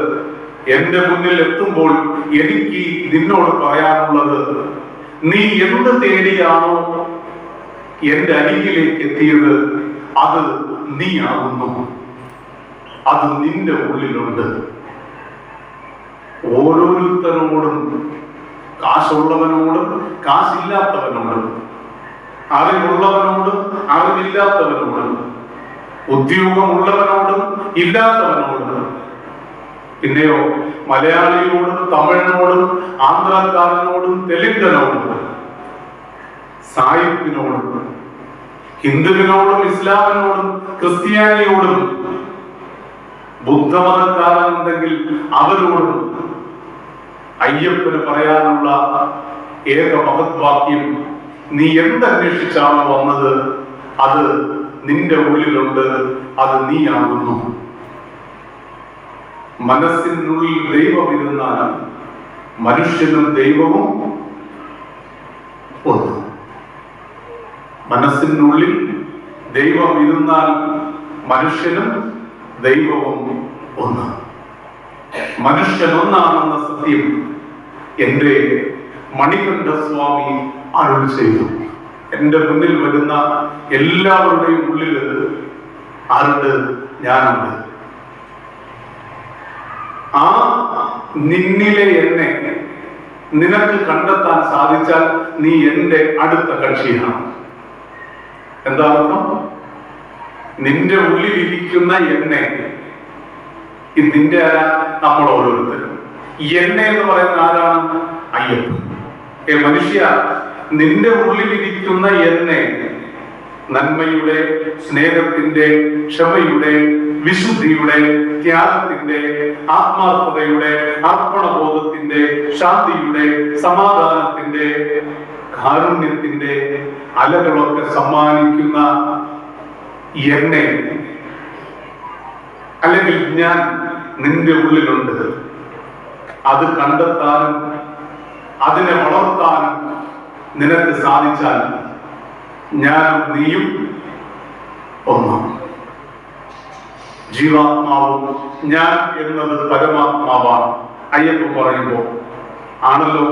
Speaker 1: എന്റെ മുന്നിൽ എത്തുമ്പോൾ എനിക്ക് നിന്നോട് പറയാനുള്ളത്, നീ എന്ത് തേടിയാണോ എന്റെ അരികിലേക്ക് എത്തിയത് അത് നീ ആകുന്നു. അത് നിന്റെ ഉള്ളിലുണ്ട്. ഓരോരുത്തരോടും, കാശുള്ളവനോടും കാശില്ലാത്തവനോടും, അറിവുള്ളവനോടും അറിവില്ലാത്തവനോടും, ഉദ്യോഗമുള്ളവനോടും ഇല്ലാത്തവനോടും, പിന്നെയോ മലയാളിയോടും തമിഴിനോടും ആന്ധ്രാക്കാരനോടും തെലുങ്കനോടും സായിപ്പിനോടും ഹിന്ദുവിനോടും ഇസ്ലാമിനോടും ക്രിസ്ത്യാനിയോടും ബുദ്ധമതക്കാരനുണ്ടെങ്കിൽ അവരോടും അയ്യപ്പന് പറയാനുള്ള ഏക മഹത്വാക്യം, നീ എന്തന്വേഷിച്ചാണോ വന്നത് അത് നിന്റെ ഉള്ളിലുണ്ട്, അത് നീയാകുന്നു. മനസ്സിനുള്ളിൽ ദൈവം ഇരുന്നാൽ മനുഷ്യനും ദൈവവും ഒന്ന്. മനസ്സിനുള്ളിൽ ദൈവം ഇരുന്നാൽ മനുഷ്യനും ദൈവവും ഒന്ന്. മനുഷ്യൻ ഒന്നാണെന്ന സത്യം എന്റെ മണികണ്ഠ സ്വാമി അരുൾ ചെയ്തു. എന്റെ മുന്നിൽ വരുന്ന എല്ലാവരുടെയും ഉള്ളിൽ ആരുണ്ട്? ഞാനുണ്ട്. ആ നിന്നിലെ എന്നെ നിനക്ക് കണ്ടെത്താൻ സാധിച്ചാൽ നീ എന്റെ അടുത്ത കക്ഷിയാണ്. എന്താ അർത്ഥം? നിന്റെ ഉള്ളിലിരിക്കുന്ന എന്നെ, നിന്റെ ആരാ? നമ്മൾ ഓരോരുത്തരും. എന്നെ എന്ന് പറയുന്ന ആരാണ്? അയ്യപ്പൻ. മനുഷ്യ, നിന്റെ ഉള്ളിലിരിക്കുന്ന എന്നെ നന്മയുടെ, സ്നേഹത്തിന്റെ, ക്ഷമയുടെ, വിശുദ്ധിയുടെ, ത്യാഗത്തിന്റെ, ആത്മാർത്ഥതയുടെ, അർപ്പണബോധത്തിന്റെ, ശാന്തിയുടെ, സമാധാനത്തിന്റെ, കാരുണ്യത്തിന്റെ അലകളൊക്കെ സമ്മാനിക്കുന്ന എന്നെ, അല്ലെങ്കിൽ ഞാൻ നിന്റെ ഉള്ളിലുണ്ട്. അത് കണ്ടെത്താനും അതിനെ വളർത്താനും നിനക്ക് സാധിച്ചാൽ ഞാനും നീയും ഒന്നാണ്. ജീവാത്മാവും ഞാൻ എന്നത് പരമാത്മാവാണ്. അയ്യപ്പൻ പറയുമ്പോ ആണല്ലോ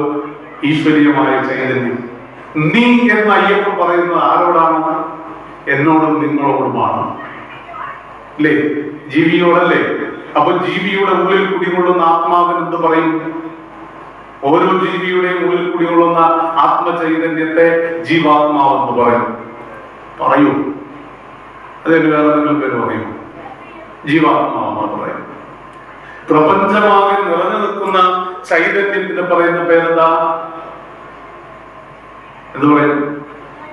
Speaker 1: ഈശ്വരീയമായ ചൈതന്യം. നീ എന്ന് അയ്യപ്പൻ പറയുന്നത് ആരോടാണ്? എന്നോടും നിങ്ങളോടുമാണ്. അല്ലേ? ജീവിയോടല്ലേ? അപ്പൊ ജീവിയുടെ ഉള്ളിൽ കുടികൊള്ളുന്ന ആത്മാവിന് എന്ത് പറയും? ഓരോ ജീവിയുടെയും ഉള്ളിൽ കുടികൊള്ളുന്ന ആത്മചൈതന്യത്തെ ജീവാത്മാവെന്ന് പറയും. പറയൂ, അതിന് വേറെ എന്തെങ്കിലും പേര് പറയൂ? ജീവാത്മാവെന്ന് പറയും. പ്രപഞ്ചമാകെ നിറഞ്ഞു നിൽക്കുന്ന ചൈതന്യത്തിന് പറയുന്ന പേരെന്താ? എന്ത് പറയും?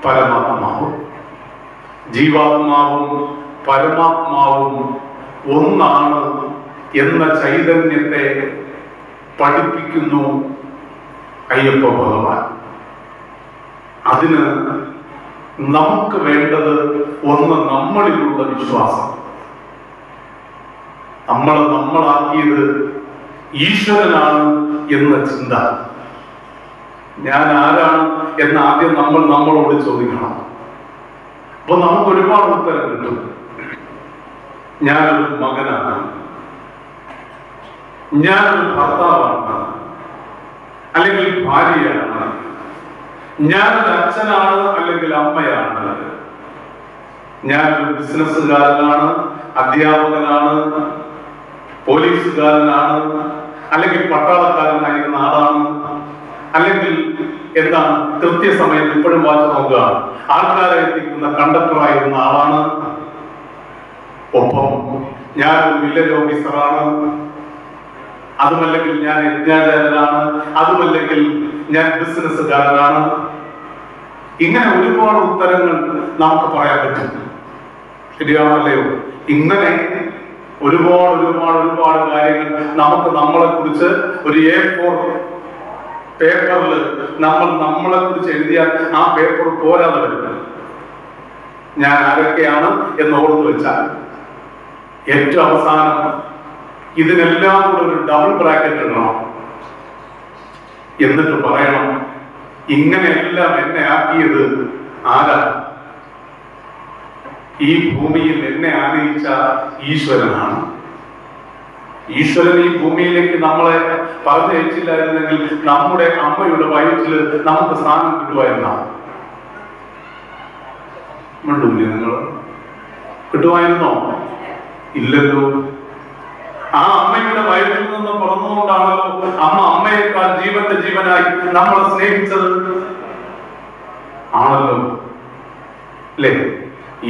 Speaker 1: പരമാത്മാവും. ജീവാത്മാവും പരമാത്മാവും ഒന്നാണ് എന്ന ചൈതന്യത്തെ പഠിപ്പിക്കുന്നു അയ്യപ്പ ഭഗവാൻ. അതിന് നമുക്ക് വേണ്ടത് ഒന്ന് നമ്മളിലുള്ള വിശ്വാസം. നമ്മളാക്കിയത് ഈശ്വരനാണ് എന്ന ചിന്ത. ഞാൻ ആരാണ് എന്ന് ആദ്യം നമ്മളോട് ചോദിക്കണം. അപ്പൊ നമുക്ക് ഒരുപാട് ഉത്തരം കിട്ടും. ഞാനൊരു മകനാണ്, ഞാനൊരു ഭർത്താവാണ്, അല്ലെങ്കിൽ ഭാര്യയാണ്, ഞാനൊരു അച്ഛനാണ്, അല്ലെങ്കിൽ അമ്മയാണ്, ഞാനൊരു ബിസിനസ്സുകാരനാണ്, അധ്യാപകനാണ്, പോലീസുകാരനാണ്, അല്ലെങ്കിൽ പട്ടാളക്കാരനായിരുന്ന ആളാണ്, അല്ലെങ്കിൽ എന്താണ് കൃത്യസമയത്ത് ഇപ്പോഴും വാച്ച് നോക്കുക ആൾക്കാരെ എത്തിക്കുന്ന കണ്ടക്ടറായിരുന്ന ആളാണ്, ഒപ്പം ഞാനൊരു വില്ലേജ് ഓഫീസറാണ്, അതുമല്ലെങ്കിൽ ഞാൻ യജ്ഞാചാര്യനാണ്, അതുമല്ലെങ്കിൽ ഞാൻ ബിസിനസ്സുകാരനാണ്. ഇങ്ങനെ ഒരുപാട് ഉത്തരങ്ങൾ നമുക്ക് പറയാൻ പറ്റും. ശരിയാണല്ലയോ? ഇങ്ങനെ ഒരുപാട് കാര്യങ്ങൾ നമുക്ക് നമ്മളെ കുറിച്ച് ഒരു A4 പേപ്പറിൽ നമ്മളെ കുറിച്ച് എഴുതിയാൽ ആ പേപ്പർ പോരാതെ വരും. ഞാൻ ആരൊക്കെയാണ് എന്ന് ഓർത്തു വെച്ചാൽ ഏറ്റവും അവസാനം ഇതിനെല്ലാം കൂടെ ഒരു ഡബിൾ ബ്രാക്കറ്റ് ഇടണം. എന്നിട്ട് പറയണം, ഇങ്ങനെയെല്ലാം എന്നെ ആക്കിയത് ആരാ? ഈ ഭൂമിയിൽ എന്നെ ആനയിച്ച ഈശ്വരനാണ്. ഈശ്വരൻ ഈ ഭൂമിയിലേക്ക് നമ്മളെ പറഞ്ഞയച്ചില്ലായിരുന്നെങ്കിൽ നമ്മുടെ അമ്മയുടെ വയറ്റിൽ നമുക്ക് സ്ഥാനം കിട്ടുമായിരുന്നോ? മിണ്ടൂല്ലേ നിങ്ങൾ? കിട്ടുമായിരുന്നോ? ഇല്ലല്ലോ. ആ അമ്മയുടെ വയറ്റിൽ നിന്ന് പിറന്നുകൊണ്ടാണല്ലോ അമ്മയേക്കാൾ ജീവന്റെ ജീവനായി നമ്മളെ സ്നേഹിച്ചത് ആണല്ലോ, അല്ലേ?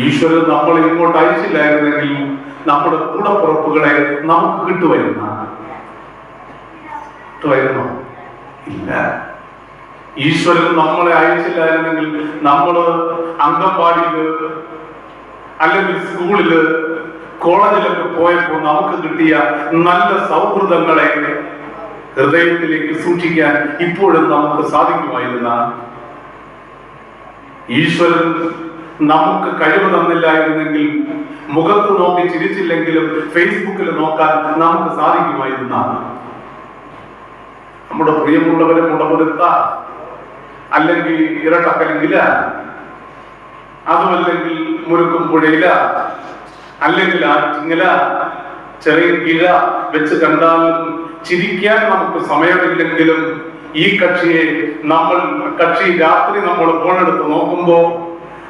Speaker 1: ഈശ്വരൻ നമ്മളെ ഇങ്ങോട്ട് അയച്ചില്ലായിരുന്നെങ്കിൽ നമ്മുടെ കൂടപ്പുറപ്പുകളെ നമുക്ക് കിട്ടുമായിരുന്നോ? ഇല്ല. ഈശ്വരൻ നമ്മളെ അയച്ചില്ലായിരുന്നെങ്കിൽ നമ്മള് അംഗൻവാടിയില് അല്ലെങ്കിൽ സ്കൂളില് കോളേജിലൊക്കെ പോയപ്പോൾ നമുക്ക് കിട്ടിയ നല്ല സൗഹൃദങ്ങളെ ഹൃദയത്തിലേക്ക് സൂക്ഷിക്കാൻ ഇപ്പോഴും നമുക്ക് സാധിക്കുമായിരുന്ന ഈശ്വരൻ നമുക്ക് കഴിവ് തന്നില്ലായിരുന്നെങ്കിൽ മുഖത്ത് നോക്കി ചിരിച്ചില്ലെങ്കിലും ഫേസ്ബുക്കിൽ നോക്കാൻ നമുക്ക് സാധിക്കുമായിരുന്ന നമ്മുടെ പ്രിയമുള്ളവരെ മുടമുരുത്ത അല്ലെങ്കിൽ ഇരട്ടക്കലിങ്കില, അതുമല്ലെങ്കിൽ മുരുക്കും പുഴയില, അല്ലെങ്കിൽ ആറ്റിങ്ങല, ചെറിയ കിഴ വെച്ച് കണ്ടാൽ ചിരിക്കാൻ നമുക്ക് സമയമില്ലെങ്കിലും ഈ കക്ഷി രാത്രി നമ്മൾ ഫോണെടുത്ത് നോക്കുമ്പോ,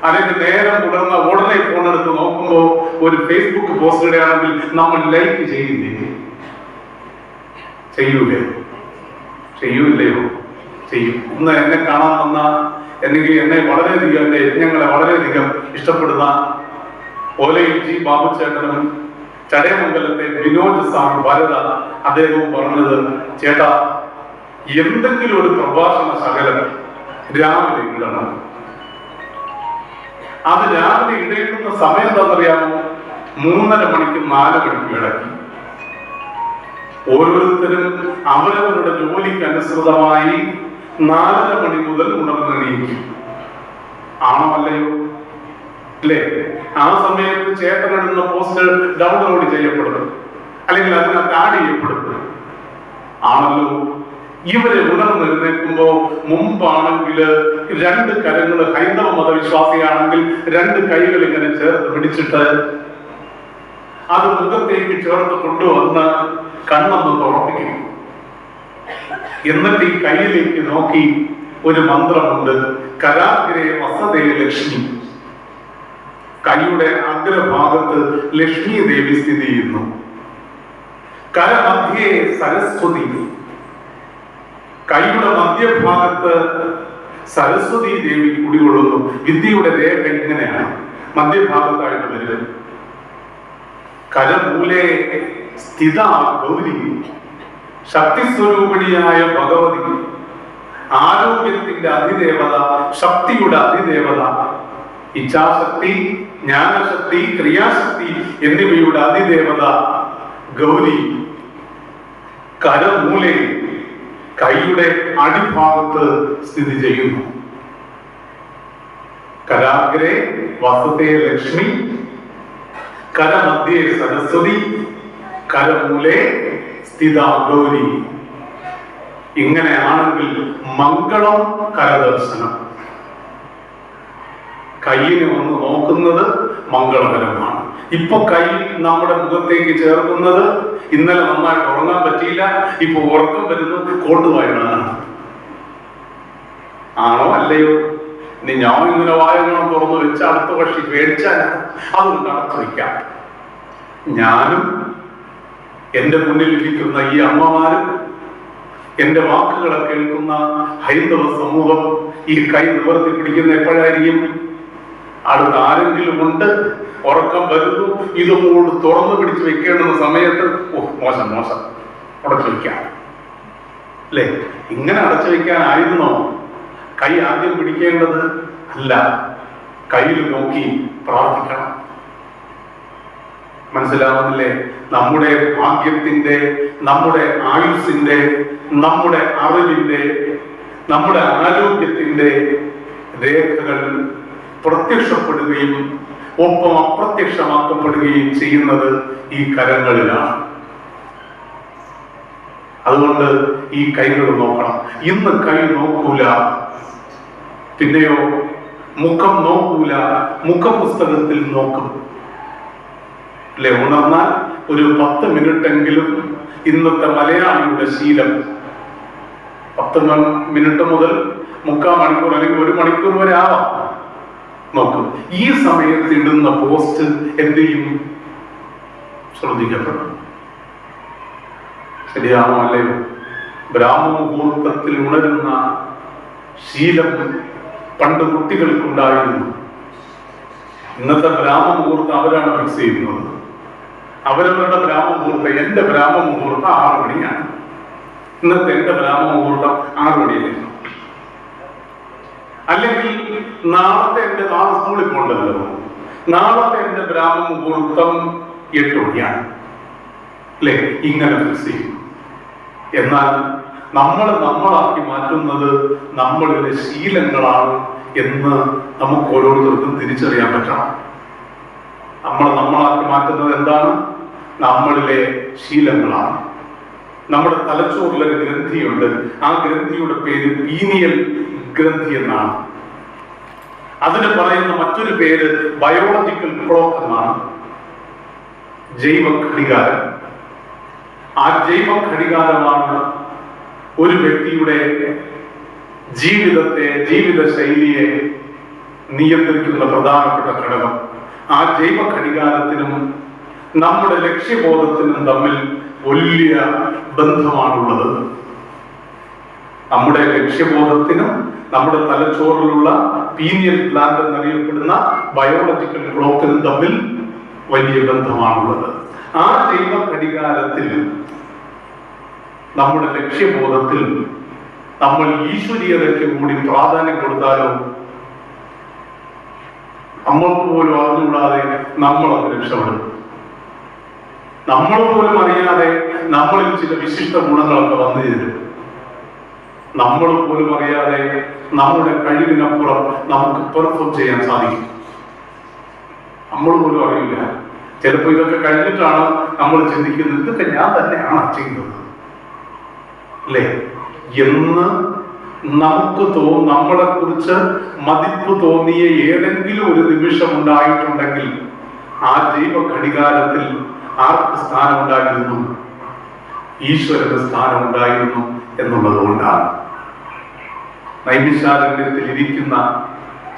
Speaker 1: അല്ലെങ്കിൽ നേരം തുടർന്ന ഉടനെ ഫോണെടുത്ത് നോക്കുമ്പോ ഒരു ഫേസ്ബുക്ക് പോസ്റ്റ് ഇടുകയാണെങ്കിൽ നമ്മൾ ലൈക്ക് ചെയ്യില്ലേ? ചെയ്യൂല്ലയോ? ചെയ്യും. ഇന്ന് എന്നെ കാണാൻ വന്ന, അല്ലെങ്കിൽ എന്നെ വളരെയധികം, എന്റെ യജ്ഞങ്ങളെ വളരെയധികം ഇഷ്ടപ്പെടുന്ന ഓലയിൽ ജി ബാബുച്ചേട്ടനും ചടയമംഗലത്തെ വിനോദ് ഭരത അദ്ദേഹവും പറഞ്ഞത്, ചേട്ടാ എന്തെങ്കിലും ഒരു പ്രഭാഷണ ശകലം രാവിലെ ഇടണം. അത് രാവിലെ ഇടേണ്ടുന്ന സമയം എന്താണെന്നറിയാമോ? 3:30 മണിക്കും 4 മണിക്കും ഇടയ്ക്ക്. ഓരോരുത്തരും അവരവരുടെ ജോലിക്ക് അനുസൃതമായി 4:30 മണി മുതൽ ഉണർന്നെണീക്കും. ആണോ അല്ലയോ? അല്ലേ? ആ സമയത്ത് ചേട്ടനിടുന്ന പോസ്റ്റ് ഡൗൺലോഡ് ചെയ്യപ്പെടുന്നു, അല്ലെങ്കിൽ അതിനകത്ത് ആഡ് ചെയ്യപ്പെടുന്നു. ആണല്ലോ. ഇവരെ ഉണർന്നെഴുന്നേൽക്കുമ്പോ മുമ്പാണെങ്കിൽ 2 കരങ്ങൾ, ഹൈന്ദവ മതവിശ്വാസിയാണെങ്കിൽ 2 കൈകൾ ഇങ്ങനെ ചേർത്ത് പിടിച്ചിട്ട് അത് മുഖത്തേക്ക് ചേർത്ത് കൊണ്ടുവന്ന് കണ്ണൊന്ന് തുറപ്പിക്കും. എന്നിട്ട് ഈ കയ്യിലേക്ക് നോക്കി ഒരു മന്ത്രമുണ്ട്, കരാഗ്രേ വസതേ ലക്ഷ്മി. കൈയുടെ അഗ്രഭാഗത്ത് ലക്ഷ്മി ദേവി സ്ഥിതി ചെയ്യുന്നു. കരമധ്യേ സരസ്വതി, കൈയുടെ മധ്യഭാഗത്ത് സരസ്വതി ദേവി കുടികൊള്ളുന്നു. വിദ്യയുടെ രേഖ ഇങ്ങനെയാണ് മധ്യഭാഗത്തായിട്ട് വരുന്നത്. കരമൂലേ സ്ഥിത ഗൗരി, ശക്തിസ്വരൂപിണിയായ ഭഗവതി, ആരോഗ്യത്തിന്റെ അതിദേവത, ശക്തിയുടെ അതിദേവത, ഇച്ഛാശക്തി, ജ്ഞാനശക്തി, ക്രിയാശക്തി എന്നിവയുടെ അതിദേവത ഗൗരി കരമൂലെ കൈയുടെ അടിഭാഗത്ത് സ്ഥിതി ചെയ്യുന്നു. കരാഗ്രേ വസതേ ലക്ഷ്മി, കരമധ്യേ സരസ്വതി, കരമൂലെ സ്ഥിത ഗൗരി. ഇങ്ങനെയാണെങ്കിൽ മംഗളം കരദർശനം. കയ്യിന് വന്ന് നോക്കുന്നത് മംഗളകരമാണ്. ഇപ്പൊ കൈ നമ്മുടെ മുഖത്തേക്ക് ചേർക്കുന്നത് ഇന്നലെ നന്നായിട്ട് ഉറങ്ങാൻ പറ്റിയില്ല, ഇപ്പൊ ഉറക്കം വരുന്നത് കോട്ടുവായിടാനാണ്. ആണോ അല്ലയോ? ഇനി ഞാൻ ഇങ്ങനെ വായകണം തുറന്നു വെച്ച് അടുത്ത പക്ഷി പേടിച്ചാൽ അതുകൊണ്ട് അടച്ചു വയ്ക്കാം. ഞാനും എന്റെ മുന്നിലിരിക്കുന്ന ഈ അമ്മമാരും എന്റെ വാക്കുകളെ കേൾക്കുന്ന ഹൈന്ദവ സമൂഹം ഈ കൈ നിവർത്തി പിടിക്കുന്ന എപ്പോഴായിരിക്കും? അടുത്ത ആരെങ്കിലും ഉണ്ട്, ഉറക്കം വരുന്നു, ഇതുകൊണ്ട് തുറന്നു പിടിച്ച് വെക്കേണ്ടുന്ന സമയത്ത് മോശം മോശം അടച്ചു വയ്ക്കാം അല്ലേ? ഇങ്ങനെ അടച്ചു വയ്ക്കാനായിരുന്നോ കൈ ആദ്യം പിടിക്കേണ്ടത്? അല്ല, കയ്യിൽ നോക്കി പ്രാർത്ഥിക്കണം. മനസ്സിലാവുന്നില്ലേ? നമ്മുടെ ഭാഗ്യത്തിന്റെ, നമ്മുടെ ആയുസ്സിന്റെ, നമ്മുടെ അറിവിന്റെ, നമ്മുടെ ആരോഗ്യത്തിന്റെ രേഖകൾ പ്രത്യക്ഷപ്പെടുകയും ഒപ്പം അപ്രത്യക്ഷമാക്കപ്പെടുകയും ചെയ്യുന്നത് ഈ കരങ്ങളിലാണ്. അതുകൊണ്ട് ഈ കൈകൾ നോക്കണം. ഇന്ന് കൈ നോക്കൂല, പിന്നെയോ മുഖം നോക്കൂല, മുഖപുസ്തകത്തിൽ നോക്കും അല്ലെ? ഉണർന്നാൽ ഒരു 10 മിനിറ്റെങ്കിലും ഇന്നത്തെ മലയാളിയുടെ ശീലം 10 മിനിറ്റ് മുതൽ 3/4 മണിക്കൂർ അല്ലെങ്കിൽ 1 മണിക്കൂർ വരെ ആവാം നോക്കും. ഈ സമയത്ത് ഇടുന്ന പോസ്റ്റ് എന്ത് ചെയ്യും? ശ്രദ്ധിക്കപ്പെടും. ശരിയാണോ അല്ലയോ? ബ്രാഹ്മമുഹൂർത്തത്തിൽ ഉണരുന്ന ശീലം പണ്ട് കുട്ടികൾക്കുണ്ടായിരുന്നു. ഇന്നത്തെ ബ്രാഹ്മമുഹൂർത്തം അവരാണ് ഫിക്സ് ചെയ്യുന്നത്. അവരവരുടെ ബ്രാഹ്മമുഹൂർത്തം, എന്റെ ബ്രാഹ്മമുഹൂർത്തം 6 മണിയാണ്, ഇന്നത്തെ എന്റെ ബ്രാഹ്മമുഹൂർത്തം 6 മണിയായിരുന്നു. അല്ലെങ്കിൽ നാളെ സ്കൂളിൽ പോകണ്ടല്ലോ, നാളത്തെ എന്റെ ബ്രാഹ്മമുഹൂർത്തം 8 മണിയാണ് അല്ലെ? ഇങ്ങനെ ഫിക്സ് ചെയ്യും. എന്നാൽ നമ്മളാക്കി മാറ്റുന്നത് നമ്മളിലെ ശീലങ്ങളാണ് എന്ന് നമുക്ക് ഓരോരുത്തർക്കും തിരിച്ചറിയാൻ പറ്റണം. നമ്മളാക്കി മാറ്റുന്നത് എന്താണ്? നമ്മളിലെ ശീലങ്ങളാണ്. നമ്മുടെ തലച്ചോറിലൊരു ഗ്രന്ഥിയുണ്ട്. ആ ഗ്രന്ഥിയുടെ പേര് പീനിയൽ ഗ്രന്ഥി എന്നാണ്. അതിന് പറയുന്ന മറ്റൊരു പേര് ബയോളജിക്കൽ ക്ലോക്ക് എന്നാണ്, ജൈവ ഘടികാരം. ആ ജൈവ ഘടികാരമാണ് ഒരു വ്യക്തിയുടെ ജീവിതത്തെ, ജീവിത ശൈലിയെ നിയന്ത്രിക്കുന്ന പ്രധാനപ്പെട്ട ഘടകം. ആ ജൈവ ഘടികാരത്തിനും നമ്മുടെ ലക്ഷ്യബോധത്തിനും തമ്മിൽ വലിയ ബന്ധമാണുള്ളത്. നമ്മുടെ ലക്ഷ്യബോധത്തിനും നമ്മുടെ തലച്ചോറിലുള്ള പീനിയൽ ഗ്ലാൻഡ് എന്നറിയപ്പെടുന്ന ബയോളജിക്കൽ ക്ലോക്കിനും തമ്മിൽ വലിയ ബന്ധമാണുള്ളത്. ആ ജൈവ ഘടികാരത്തിൽ, നമ്മുടെ ലക്ഷ്യബോധത്തിൽ നമ്മൾ ഈശ്വരീയതയ്ക്ക് കൂടി പ്രാധാന്യം കൊടുത്താലോ, നമ്മൾക്ക് പോലും അറിഞ്ഞുകൂടാതെ നമ്മൾ അത് രക്ഷപ്പെടും. നമ്മൾ പോലും അറിയാതെ നമ്മളിൽ ചില വിശിഷ്ട ഗുണങ്ങളൊക്കെ വന്നു ചേരും. നമ്മൾ പോലും അറിയാതെ നമ്മുടെ കഴിവിനപ്പുറം നമുക്ക് പെർഫോം ചെയ്യാൻ സാധിക്കും. നമ്മൾ പോലും അറിയില്ല. ചിലപ്പോൾ ഇതൊക്കെ കഴിഞ്ഞിട്ടാണ് നമ്മൾ ചിന്തിക്കുന്നത്, ഇതൊക്കെ ഞാൻ തന്നെയാണ് ചെയ്യുന്നത് അല്ലേ എന്ന് നമുക്ക് നമ്മളെ കുറിച്ച് മതിപ്പ് തോന്നിയ ഏതെങ്കിലും ഒരു നിമിഷം ഉണ്ടായിട്ടുണ്ടെങ്കിൽ ആ ജൈവ ഘടികാരത്തിൽ ആർക്ക് സ്ഥാനം ഉണ്ടായിരുന്നു? ഈശ്വരന് സ്ഥാനം ഉണ്ടായിരുന്നു എന്നുള്ളത് കൊണ്ടാണ്. നൈമിഷാരണ്യത്തിൽ ഇരിക്കുന്ന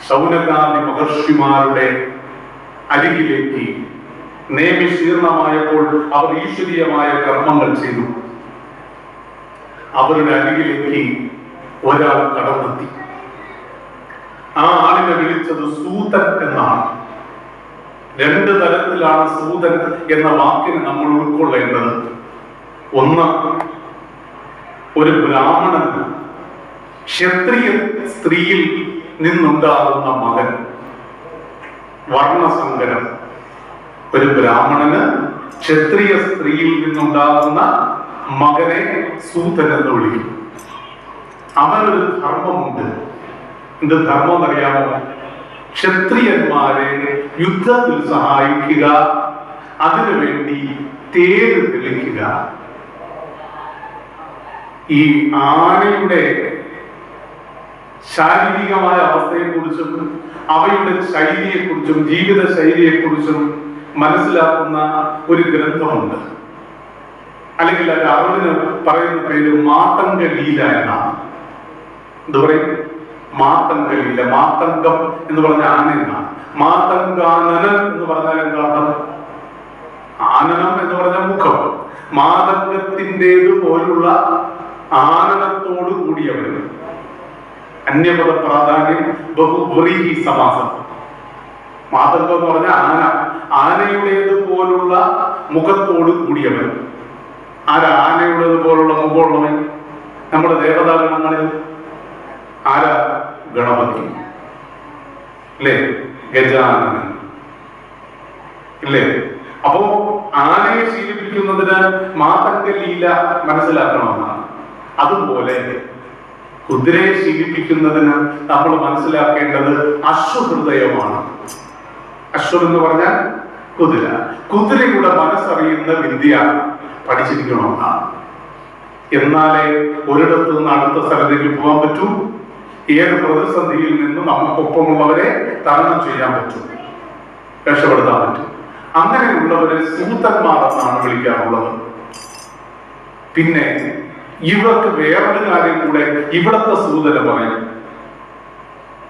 Speaker 1: ശൗനകാദി മഹർഷിമാരുടെ അരികിലേക്ക് നിയമശീർണമായപ്പോൾ അവർ ഈശ്വരീയമായ കർമ്മങ്ങൾ ചെയ്തു. അവരുടെ അരികിലേക്ക് ഒരാൾ കടന്നെത്തി. ആ ആളിനെ വിളിച്ചത് സൂതൻ എന്നാണ്. രണ്ട് തരത്തിലാണ് സൂതൻ എന്ന വാക്കിന് നമ്മൾ ഉൾക്കൊള്ളേണ്ടത്. ഒന്ന്, ഒരു ബ്രാഹ്മണൻ, ക്ഷത്രിയ സ്ത്രീയിൽ നിന്നുണ്ടാകുന്ന മകൻ. വർണ്ണസങ്കരം. ഒരു ബ്രാഹ്മണന് ക്ഷത്രിയ സ്ത്രീയിൽ നിന്നുണ്ടാകുന്ന മകനെ സൂതൻ എന്ന് വിളിക്കും. അവനൊരു ധർമ്മമുണ്ട്. എന്ത് ധർമ്മം എന്നറിയാമോ? ക്ഷത്രിയന്മാരെ യുദ്ധത്തിൽ സഹായിക്കുക, അതിനുവേണ്ടി തേര് തെളിക്കുക. ഈ ആനയുടെ ശാരീരികമായ അവസ്ഥയെക്കുറിച്ചും അവയുടെ ശൈലിയെക്കുറിച്ചും ജീവിത ശൈലിയെക്കുറിച്ചും മനസ്സിലാക്കുന്ന ഒരു ഗ്രന്ഥമുണ്ട്. അല്ലെങ്കിൽ അത് അറിവിന് പറയുന്ന പേര് മാതംഗ ലീല എന്നാണ്. എന്താ പറയും? മാതംഗ ലീല. മാതംഗം എന്ന് പറഞ്ഞ ആന എന്നാണ്. മാതംഗാനനം എന്ന് പറഞ്ഞാൽ എന്താണ്? ആനനം എന്ന് പറഞ്ഞ മുഖം. മാതംഗത്തിൻ്റെത് പോലുള്ള ആനനത്തോട് കൂടിയവർ. അന്യപദ പ്രാധാന്യം ബഹുവ്രീഹി സമാസം. മാതംഗം എന്ന് പറഞ്ഞ ആന, ആനയുടേത് പോലുള്ള മുഖത്തോട് കൂടിയവൻ. ആനയുടേത് പോലുള്ള മുഖമുള്ളവൻ നമ്മുടെ ദേവതാഗണങ്ങളിൽ ആരാ? ഗണപതി അല്ലേ? ഗജാനനൻ ഇല്ലേ? അപ്പോ ആനയെ ശീലിപ്പിക്കുന്നതിന് മാതംഗ ലീല മനസ്സിലാക്കണമെന്നാണ്. അതുപോലെ കുതിരയെ ശീലിപ്പിക്കുന്നതിന് നമ്മൾ മനസ്സിലാക്കേണ്ടത് അശ്വഹൃദയമാണ്. അശ്വം എന്ന് പറഞ്ഞാൽ കുതിര. കുതിരയുടെ മനസ്സറിയുന്ന വിദ്യ പഠിച്ചിരിക്കണമെന്നാണ്. എന്നാലേ ഒരിടത്ത് നിന്ന് അടുത്ത സ്ഥലത്തേക്ക് പോകാൻ പറ്റൂ. ഏത് പ്രതിസന്ധിയിൽ നിന്നും നമുക്കൊപ്പമുള്ളവരെ തരണം ചെയ്യാൻ പറ്റും, രക്ഷപ്പെടുത്താൻ പറ്റും. അങ്ങനെയുള്ളവരെ സൂതന്മാർ എന്നാണ് വിളിക്കാറുള്ളത്. പിന്നെ ഇവർക്ക് വേറൊരു കാര്യം കൂടെ ഇവിടത്തെ സൂതനെ പറയും.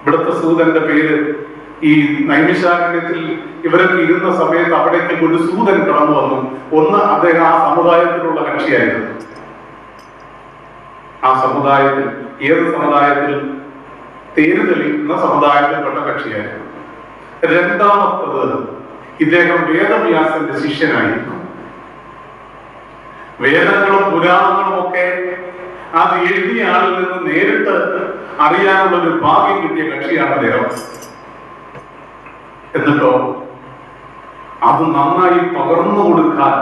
Speaker 1: ഇവിടത്തെ സൂതന്റെ പേര്, ഈ നൈമിഷാരണ്യത്തിൽ ഇവരൊക്കെ ഇരുന്ന സമയത്ത് അവിടേക്ക് ഒരു സൂതൻ കടന്നു വന്നു. ഒന്ന്, അദ്ദേഹം ആ സമുദായത്തിലുള്ള കക്ഷിയായിരുന്നു. ആ സമുദായത്തിൽ, ഏത് സമുദായത്തിൽ? തേര് തെളിക്കുന്ന സമുദായത്തിൽപ്പെട്ട കക്ഷിയായിരുന്നു. രണ്ടാമത്തത്, ഇദ്ദേഹം വേദവ്യാസന്റെ ശിഷ്യനായിരുന്നു. വേദങ്ങളും പുരാണങ്ങളും ഒക്കെ അത് എഴുതിയ ആളിൽ നിന്ന് നേരിട്ട് അറിയാനുള്ള ഒരു ഭാഗ്യം കിട്ടിയ കക്ഷിയാണ് അദ്ദേഹം. എന്നിട്ടോ അത് നന്നായി പകർന്നു കൊടുക്കാൻ,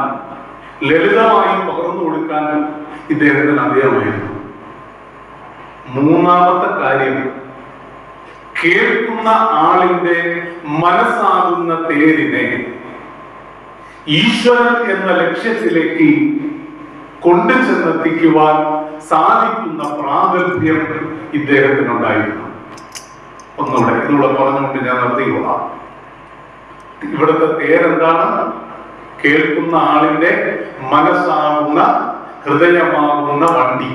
Speaker 1: ലളിതമായി പകർന്നു കൊടുക്കാൻ ഇദ്ദേഹത്തിന് അറിയാമായിരുന്നു. മൂന്നാമത്തെ കാര്യം, കേൾക്കുന്ന ആളിന്റെ മനസ്സാകുന്ന തേരിനെ ഈശ്വരൻ എന്ന ലക്ഷ്യത്തിലേക്ക് കൊണ്ടുചെന്നെത്തിക്കുവാൻ സാധിക്കുന്ന പ്രാഗൽഭ്യം ഇദ്ദേഹത്തിനുണ്ടായിരുന്നു. ഒന്നുകൂടെ ഇതുകൂടെ പറഞ്ഞുകൊണ്ട് ഞാൻ നിർത്തിക്കൊള്ളാം. ഇവിടുത്തെ തേരെന്താണ്? കേൾക്കുന്ന ആളിന്റെ മനസ്സാകുന്ന, ഹൃദയമാകുന്ന വണ്ടി.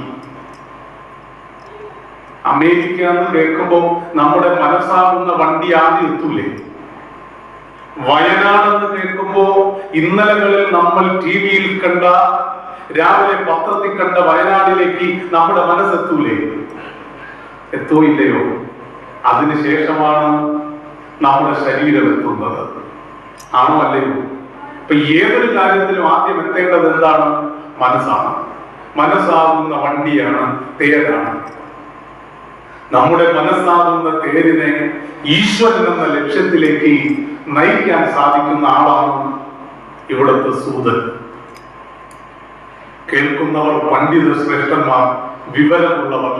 Speaker 1: അമേരിക്ക എന്ന് കേൾക്കുമ്പോൾ നമ്മുടെ മനസ്സാകുന്ന വണ്ടി ആദ്യം എത്തൂലേ? വയനാട് എന്ന് കേൾക്കുമ്പോ ഇന്നലകളിൽ നമ്മൾ TV-യിൽ കണ്ട, രാവിലെ പത്രത്തിൽ കണ്ട വയനാടിലേക്ക് നമ്മുടെ മനസ്സെത്തൂലേ? എത്തോ ഇല്ലയോ? അതിനുശേഷമാണ് നമ്മുടെ ശരീരം എത്തുന്നത്. ആണോ അല്ലയോ? ഇപ്പൊ ഏതൊരു കാര്യത്തിലും ആദ്യം എത്തേണ്ടത് എന്താണ്? മനസ്സാണ്. മനസ്സാകുന്ന വണ്ടിയാണ്, തേരാണ്. നമ്മുടെ മനസ്സാകുന്ന തേരിനെ ഈശ്വരൻ എന്ന ലക്ഷ്യത്തിലേക്ക് നയിക്കാൻ സാധിക്കുന്ന ആളാണ് ഇവിടുത്തെ സൂതൻ. കേൾക്കുന്നവർ പണ്ഡിത ശ്രേഷ്ഠന്മാർ, വിവരമുള്ളവർ,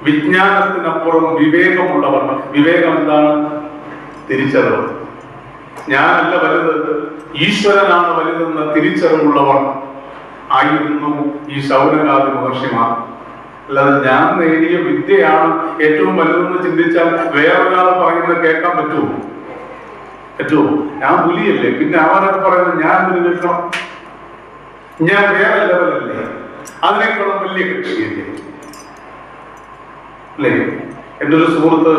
Speaker 1: വിജ്ഞാനത്തിനപ്പുറം വിവേകമുള്ളവർ. വിവേകം എന്താണ്? തിരിച്ചറിവ്. ഞാനല്ല വലുത്, ഈശ്വരനാണ് വലുതെന്ന തിരിച്ചറിവുള്ളവർ ആയിരുന്നു ഈ ശൗനകാദി മഹർഷിമാർ. അല്ലാതെ ഞാൻ നേടിയ വിദ്യയാണ് ഏറ്റവും വലുതെന്ന് ചിന്തിച്ചാൽ വേറൊരാൾ പറയുന്നത് കേൾക്കാൻ പറ്റുമോ? ഞാൻ പുലിയല്ലേ, പിന്നെ അവരൊക്കെ പറയുന്നത് ഞാൻ പുലി കേൾക്കണം? ഞാൻ വേറെ ലെവലല്ലേ? അതിനേക്കാളും വലിയ കക്ഷിയല്ലേ? അല്ലേ? എൻ്റെ ഒരു സുഹൃത്ത്,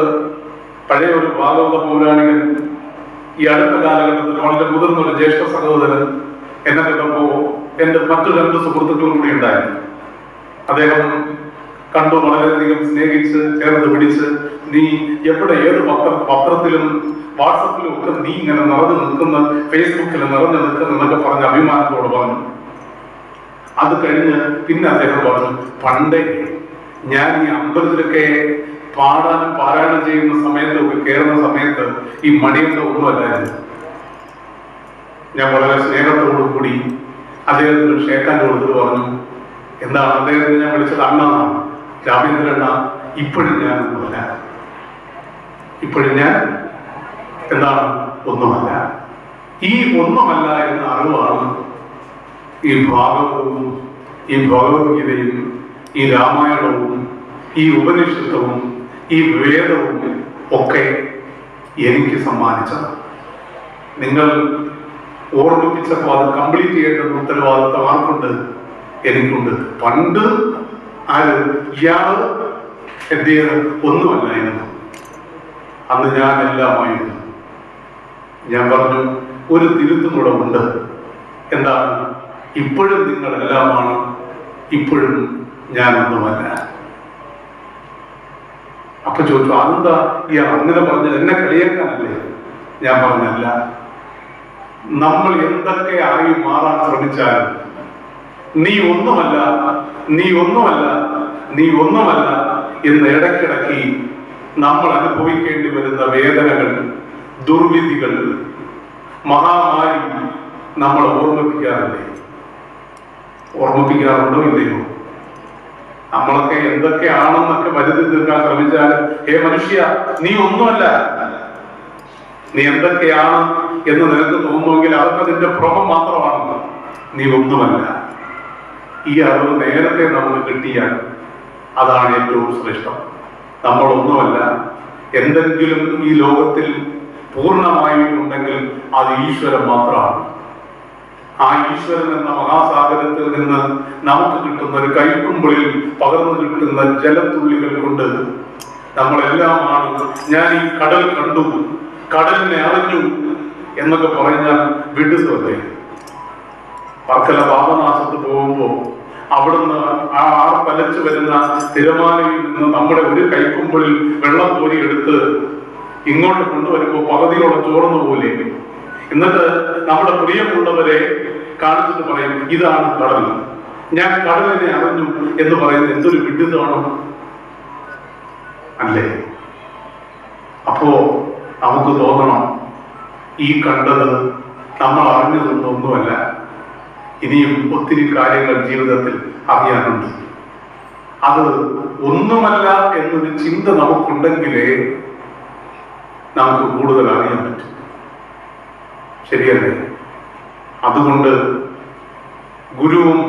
Speaker 1: പഴയ ഒരു ഭാഗവത പൗരാണികൻ, ഈ അടുത്ത കാലഘട്ടത്തിൽ വളരെ മുതിർന്ന ഒരു ജ്യേഷ്ഠ സഹോദരൻ എന്നെ കണ്ടപ്പോ എന്റെ മറ്റു 2 സുഹൃത്തുക്കളും കൂടി ഉണ്ടായിരുന്നു. അദ്ദേഹം കണ്ടു, വളരെയധികം സ്നേഹിച്ച് ചേർന്ന് പിടിച്ച്, നീ എവിടെ ഏത് പത്രത്തിലും വാട്സപ്പിലും ഒക്കെ നീ ഇങ്ങനെ നിറഞ്ഞു നിൽക്കുന്ന, ഫേസ്ബുക്കിൽ നിറഞ്ഞു നിൽക്കുന്ന എന്നൊക്കെ പറഞ്ഞ് അഭിമാനത്തോട് പറഞ്ഞു. അത് കഴിഞ്ഞ് പിന്നെ അദ്ദേഹം പറഞ്ഞു, പണ്ടേ ഞാൻ ഈ അമ്പലത്തിലൊക്കെ പാടാനും പാരായണം ചെയ്യുന്ന സമയത്തൊക്കെ കയറുന്ന സമയത്ത് ഈ മണിയൊക്കെ ഒന്നുമല്ലായിരുന്നു. ഞാൻ വളരെ സ്നേഹത്തോടു കൂടി അദ്ദേഹത്തിന് ഷേക്കാൻ കൊടുത്തിട്ട് പറഞ്ഞു, എന്താണ് അദ്ദേഹത്തിന് ഞാൻ വിളിച്ചത് അണ്ണനാണ്, രാമേന്ദ്രണ്ണ, ഇപ്പോഴും ഞാൻ ഒന്നുമല്ല, ഇപ്പോഴും ഞാൻ എന്താണ് ഒന്നുമല്ല. ഈ ഒന്നുമല്ല എന്ന അറിവാണ് ഈ ഭാഗവതവും ഈ ഭഗവത്ഗീതയും ഈ രാമായണവും ഈ ഉപനിഷത്തും ഈ വേദവും ഒക്കെ എനിക്ക് സമ്മാനിച്ചത്. നിങ്ങൾ ഓർമ്മിപ്പിച്ചപ്പോൾ അത് കംപ്ലീറ്റ് ചെയ്യേണ്ട ഉത്തരവാദിത്വം ആർക്കുണ്ട്? എനിക്കുണ്ട്. പണ്ട് ഇയാള് എന്ത് ചെയ്ത് ഒന്നുമല്ലായിരുന്നു, അന്ന് ഞാൻ എല്ലാമായിരുന്നു. ഞാൻ പറഞ്ഞു, ഒരു തിരുത്തും കൂടെ ഉണ്ട്. എന്താണ്? ഇപ്പോഴും നിങ്ങൾ എല്ലാമാണ്, ഇപ്പോഴും ഞാനൊന്നുമല്ല. അപ്പൊ ചോദിച്ചു, അതെന്താ ഇയാൾ അങ്ങനെ പറഞ്ഞത്? എന്നെ കളിയാക്കാനല്ലേ? ഞാൻ പറഞ്ഞല്ല, നമ്മൾ എന്തൊക്കെ ആയി മാറാൻ ശ്രമിച്ചാലും നീ ഒന്നുമല്ല, നീ ഒന്നുമല്ല, നീ ഒന്നുമല്ല എന്ന് ഇടയ്ക്കിടയ്ക്ക് നമ്മൾ അനുഭവിക്കേണ്ടി വരുന്ന വേദനകൾ, ദുർവിധികൾ, മഹാമാരി നമ്മളെ ഓർമ്മിപ്പിക്കാറില്ലേ? ഓർമ്മിപ്പിക്കാറുണ്ടോ ഇല്ലയോ? നമ്മളൊക്കെ എന്തൊക്കെയാണെന്നൊക്കെ വരുത്തി തീർക്കാൻ ശ്രമിച്ചാലും, ഹേ മനുഷ്യ, നീ ഒന്നുമല്ല, നീ എന്തൊക്കെയാണ് എന്ന് നിനക്ക് തോന്നുമെങ്കിൽ അതൊക്കെ നിന്റെ ഭ്രമം മാത്രമാണ്. നീ ഒന്നുമല്ല. ഈ അറിവ് നേരത്തെ നമുക്ക് കിട്ടിയാൽ അതാണ് ഏറ്റവും ശ്രേഷ്ഠം. നമ്മളൊന്നുമല്ല. എന്തെങ്കിലും ഈ ലോകത്തിൽ പൂർണ്ണമായിട്ടുണ്ടെങ്കിൽ അത് ഈശ്വരൻ മാത്രമാണ്. ആ ഈശ്വരൻ എന്ന മഹാസാഗരത്തിൽ നിന്ന് നമുക്ക് കിട്ടുന്ന ഒരു കൈക്കുമ്പിളിൽ പകർന്നു കിട്ടുന്ന ജലത്തുള്ളികൾ കൊണ്ട് നമ്മളെല്ലാമാണ്. ഞാൻ ഈ കടൽ കണ്ടു, കടലിനെ അറിഞ്ഞു എന്നൊക്കെ പറഞ്ഞാൽ വിടുതല്ലേ? വർക്കല പാപനാശത്ത് പോകുമ്പോ അവിടുന്ന് ആ പലച്ചു വരുന്ന തിരമാലയിൽ നിന്ന് നമ്മുടെ ഒരു കൈക്കുമ്പിളിൽ വെള്ളം കോരി എടുത്ത് ഇങ്ങോട്ട് കൊണ്ടുവരുമ്പോൾ പകുതിയോളം ചോർന്നു പോലെ. എന്നിട്ട് നമ്മുടെ പ്രിയമുള്ളവരെ കാണിച്ചിട്ട് പറയും, ഇതാണ് കടൽ, ഞാൻ കടലിനെ അറിഞ്ഞു എന്ന് പറയുന്നത് എന്തൊരു വിഡിതമാണ് അല്ലേ? അപ്പോ നമുക്ക് തോന്നണം, ഈ കണ്ടത് നമ്മൾ അറിഞ്ഞതൊന്നുമല്ല, ഇനിയും ഒത്തിരി കാര്യങ്ങൾ ജീവിതത്തിൽ അറിയാനുണ്ട്. അത് ഒന്നുമല്ല എന്നൊരു ചിന്ത നമുക്കുണ്ടെങ്കിലേ നമുക്ക് കൂടുതൽ അറിയാൻ പറ്റും. ശരിയല്ലേ? അതുകൊണ്ട് ഗുരുവും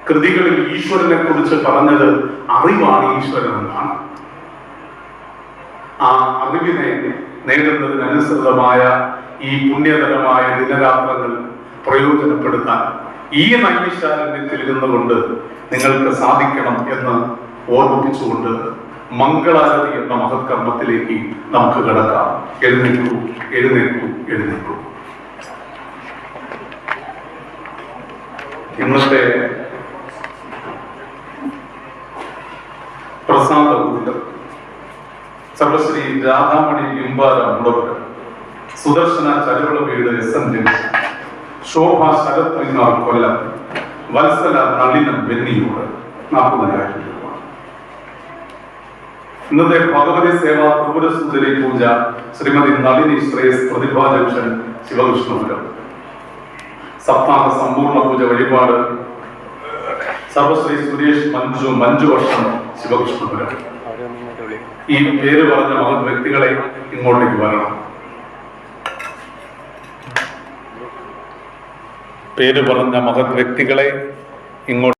Speaker 1: കൃതികളിൽ ഈശ്വരനെ കുറിച്ച് പറഞ്ഞത് അറിവാണ് ഈശ്വരൻ എന്നാണ്. ആ അറിവിനെ നേടുന്നതിനനുസൃതമായ ഈ പുണ്യതരമായ ദിനരാത്രങ്ങൾ പ്രയോജനപ്പെടുത്താൻ ഈ നൈമിഷാരണ്യത്തിൽ ഇരുന്നുകൊണ്ട് നിങ്ങൾക്ക് സാധിക്കണം എന്ന് ഓർമ്മിപ്പിച്ചുകൊണ്ട് മംഗളാരതി എന്ന മഹത്കർമ്മത്തിലേക്ക് നമുക്ക് കടക്കാം. എഴുന്നേൽക്കൂ, എഴുന്നേൽക്കൂ, എഴുന്നേൽക്കൂ. ഇന്നത്തെ പ്രസാദ കൂട്ടം സർവശ്രീ രാധാമണി ബിംബാര മുടവർ, സുദർശന ചരുവള വീട് SN ജംഗ്ഷൻ, ശോഭ ശരത് ശ്രീനാൾ കൊല്ലം, വത്സല നളിനം വെന്നിയൂർ 40,000 രൂപ. ഇന്നത്തെ ഭഗവതി സേവ ത്രിപുരസുന്ദരി പൂജ ശ്രീമതി നളിനി ശ്രേയസ് പ്രതിഭാ ജംഗ്ഷൻ ശിവകൃഷ്ണപുരം. സപ്താഹ സമ്പൂർണ്ണ പൂജ വഴിപാട് സർവശ്രീ സുരേഷ് മഞ്ജു വർഷം ശിവകൃഷ്ണപുരം. ഈ പേര് പറഞ്ഞ മഹത് വ്യക്തികളെ ഇങ്ങോട്ടേക്ക് വരണം. പേര് പറഞ്ഞ മഹത് വ്യക്തികളെ ഇങ്ങോട്ട്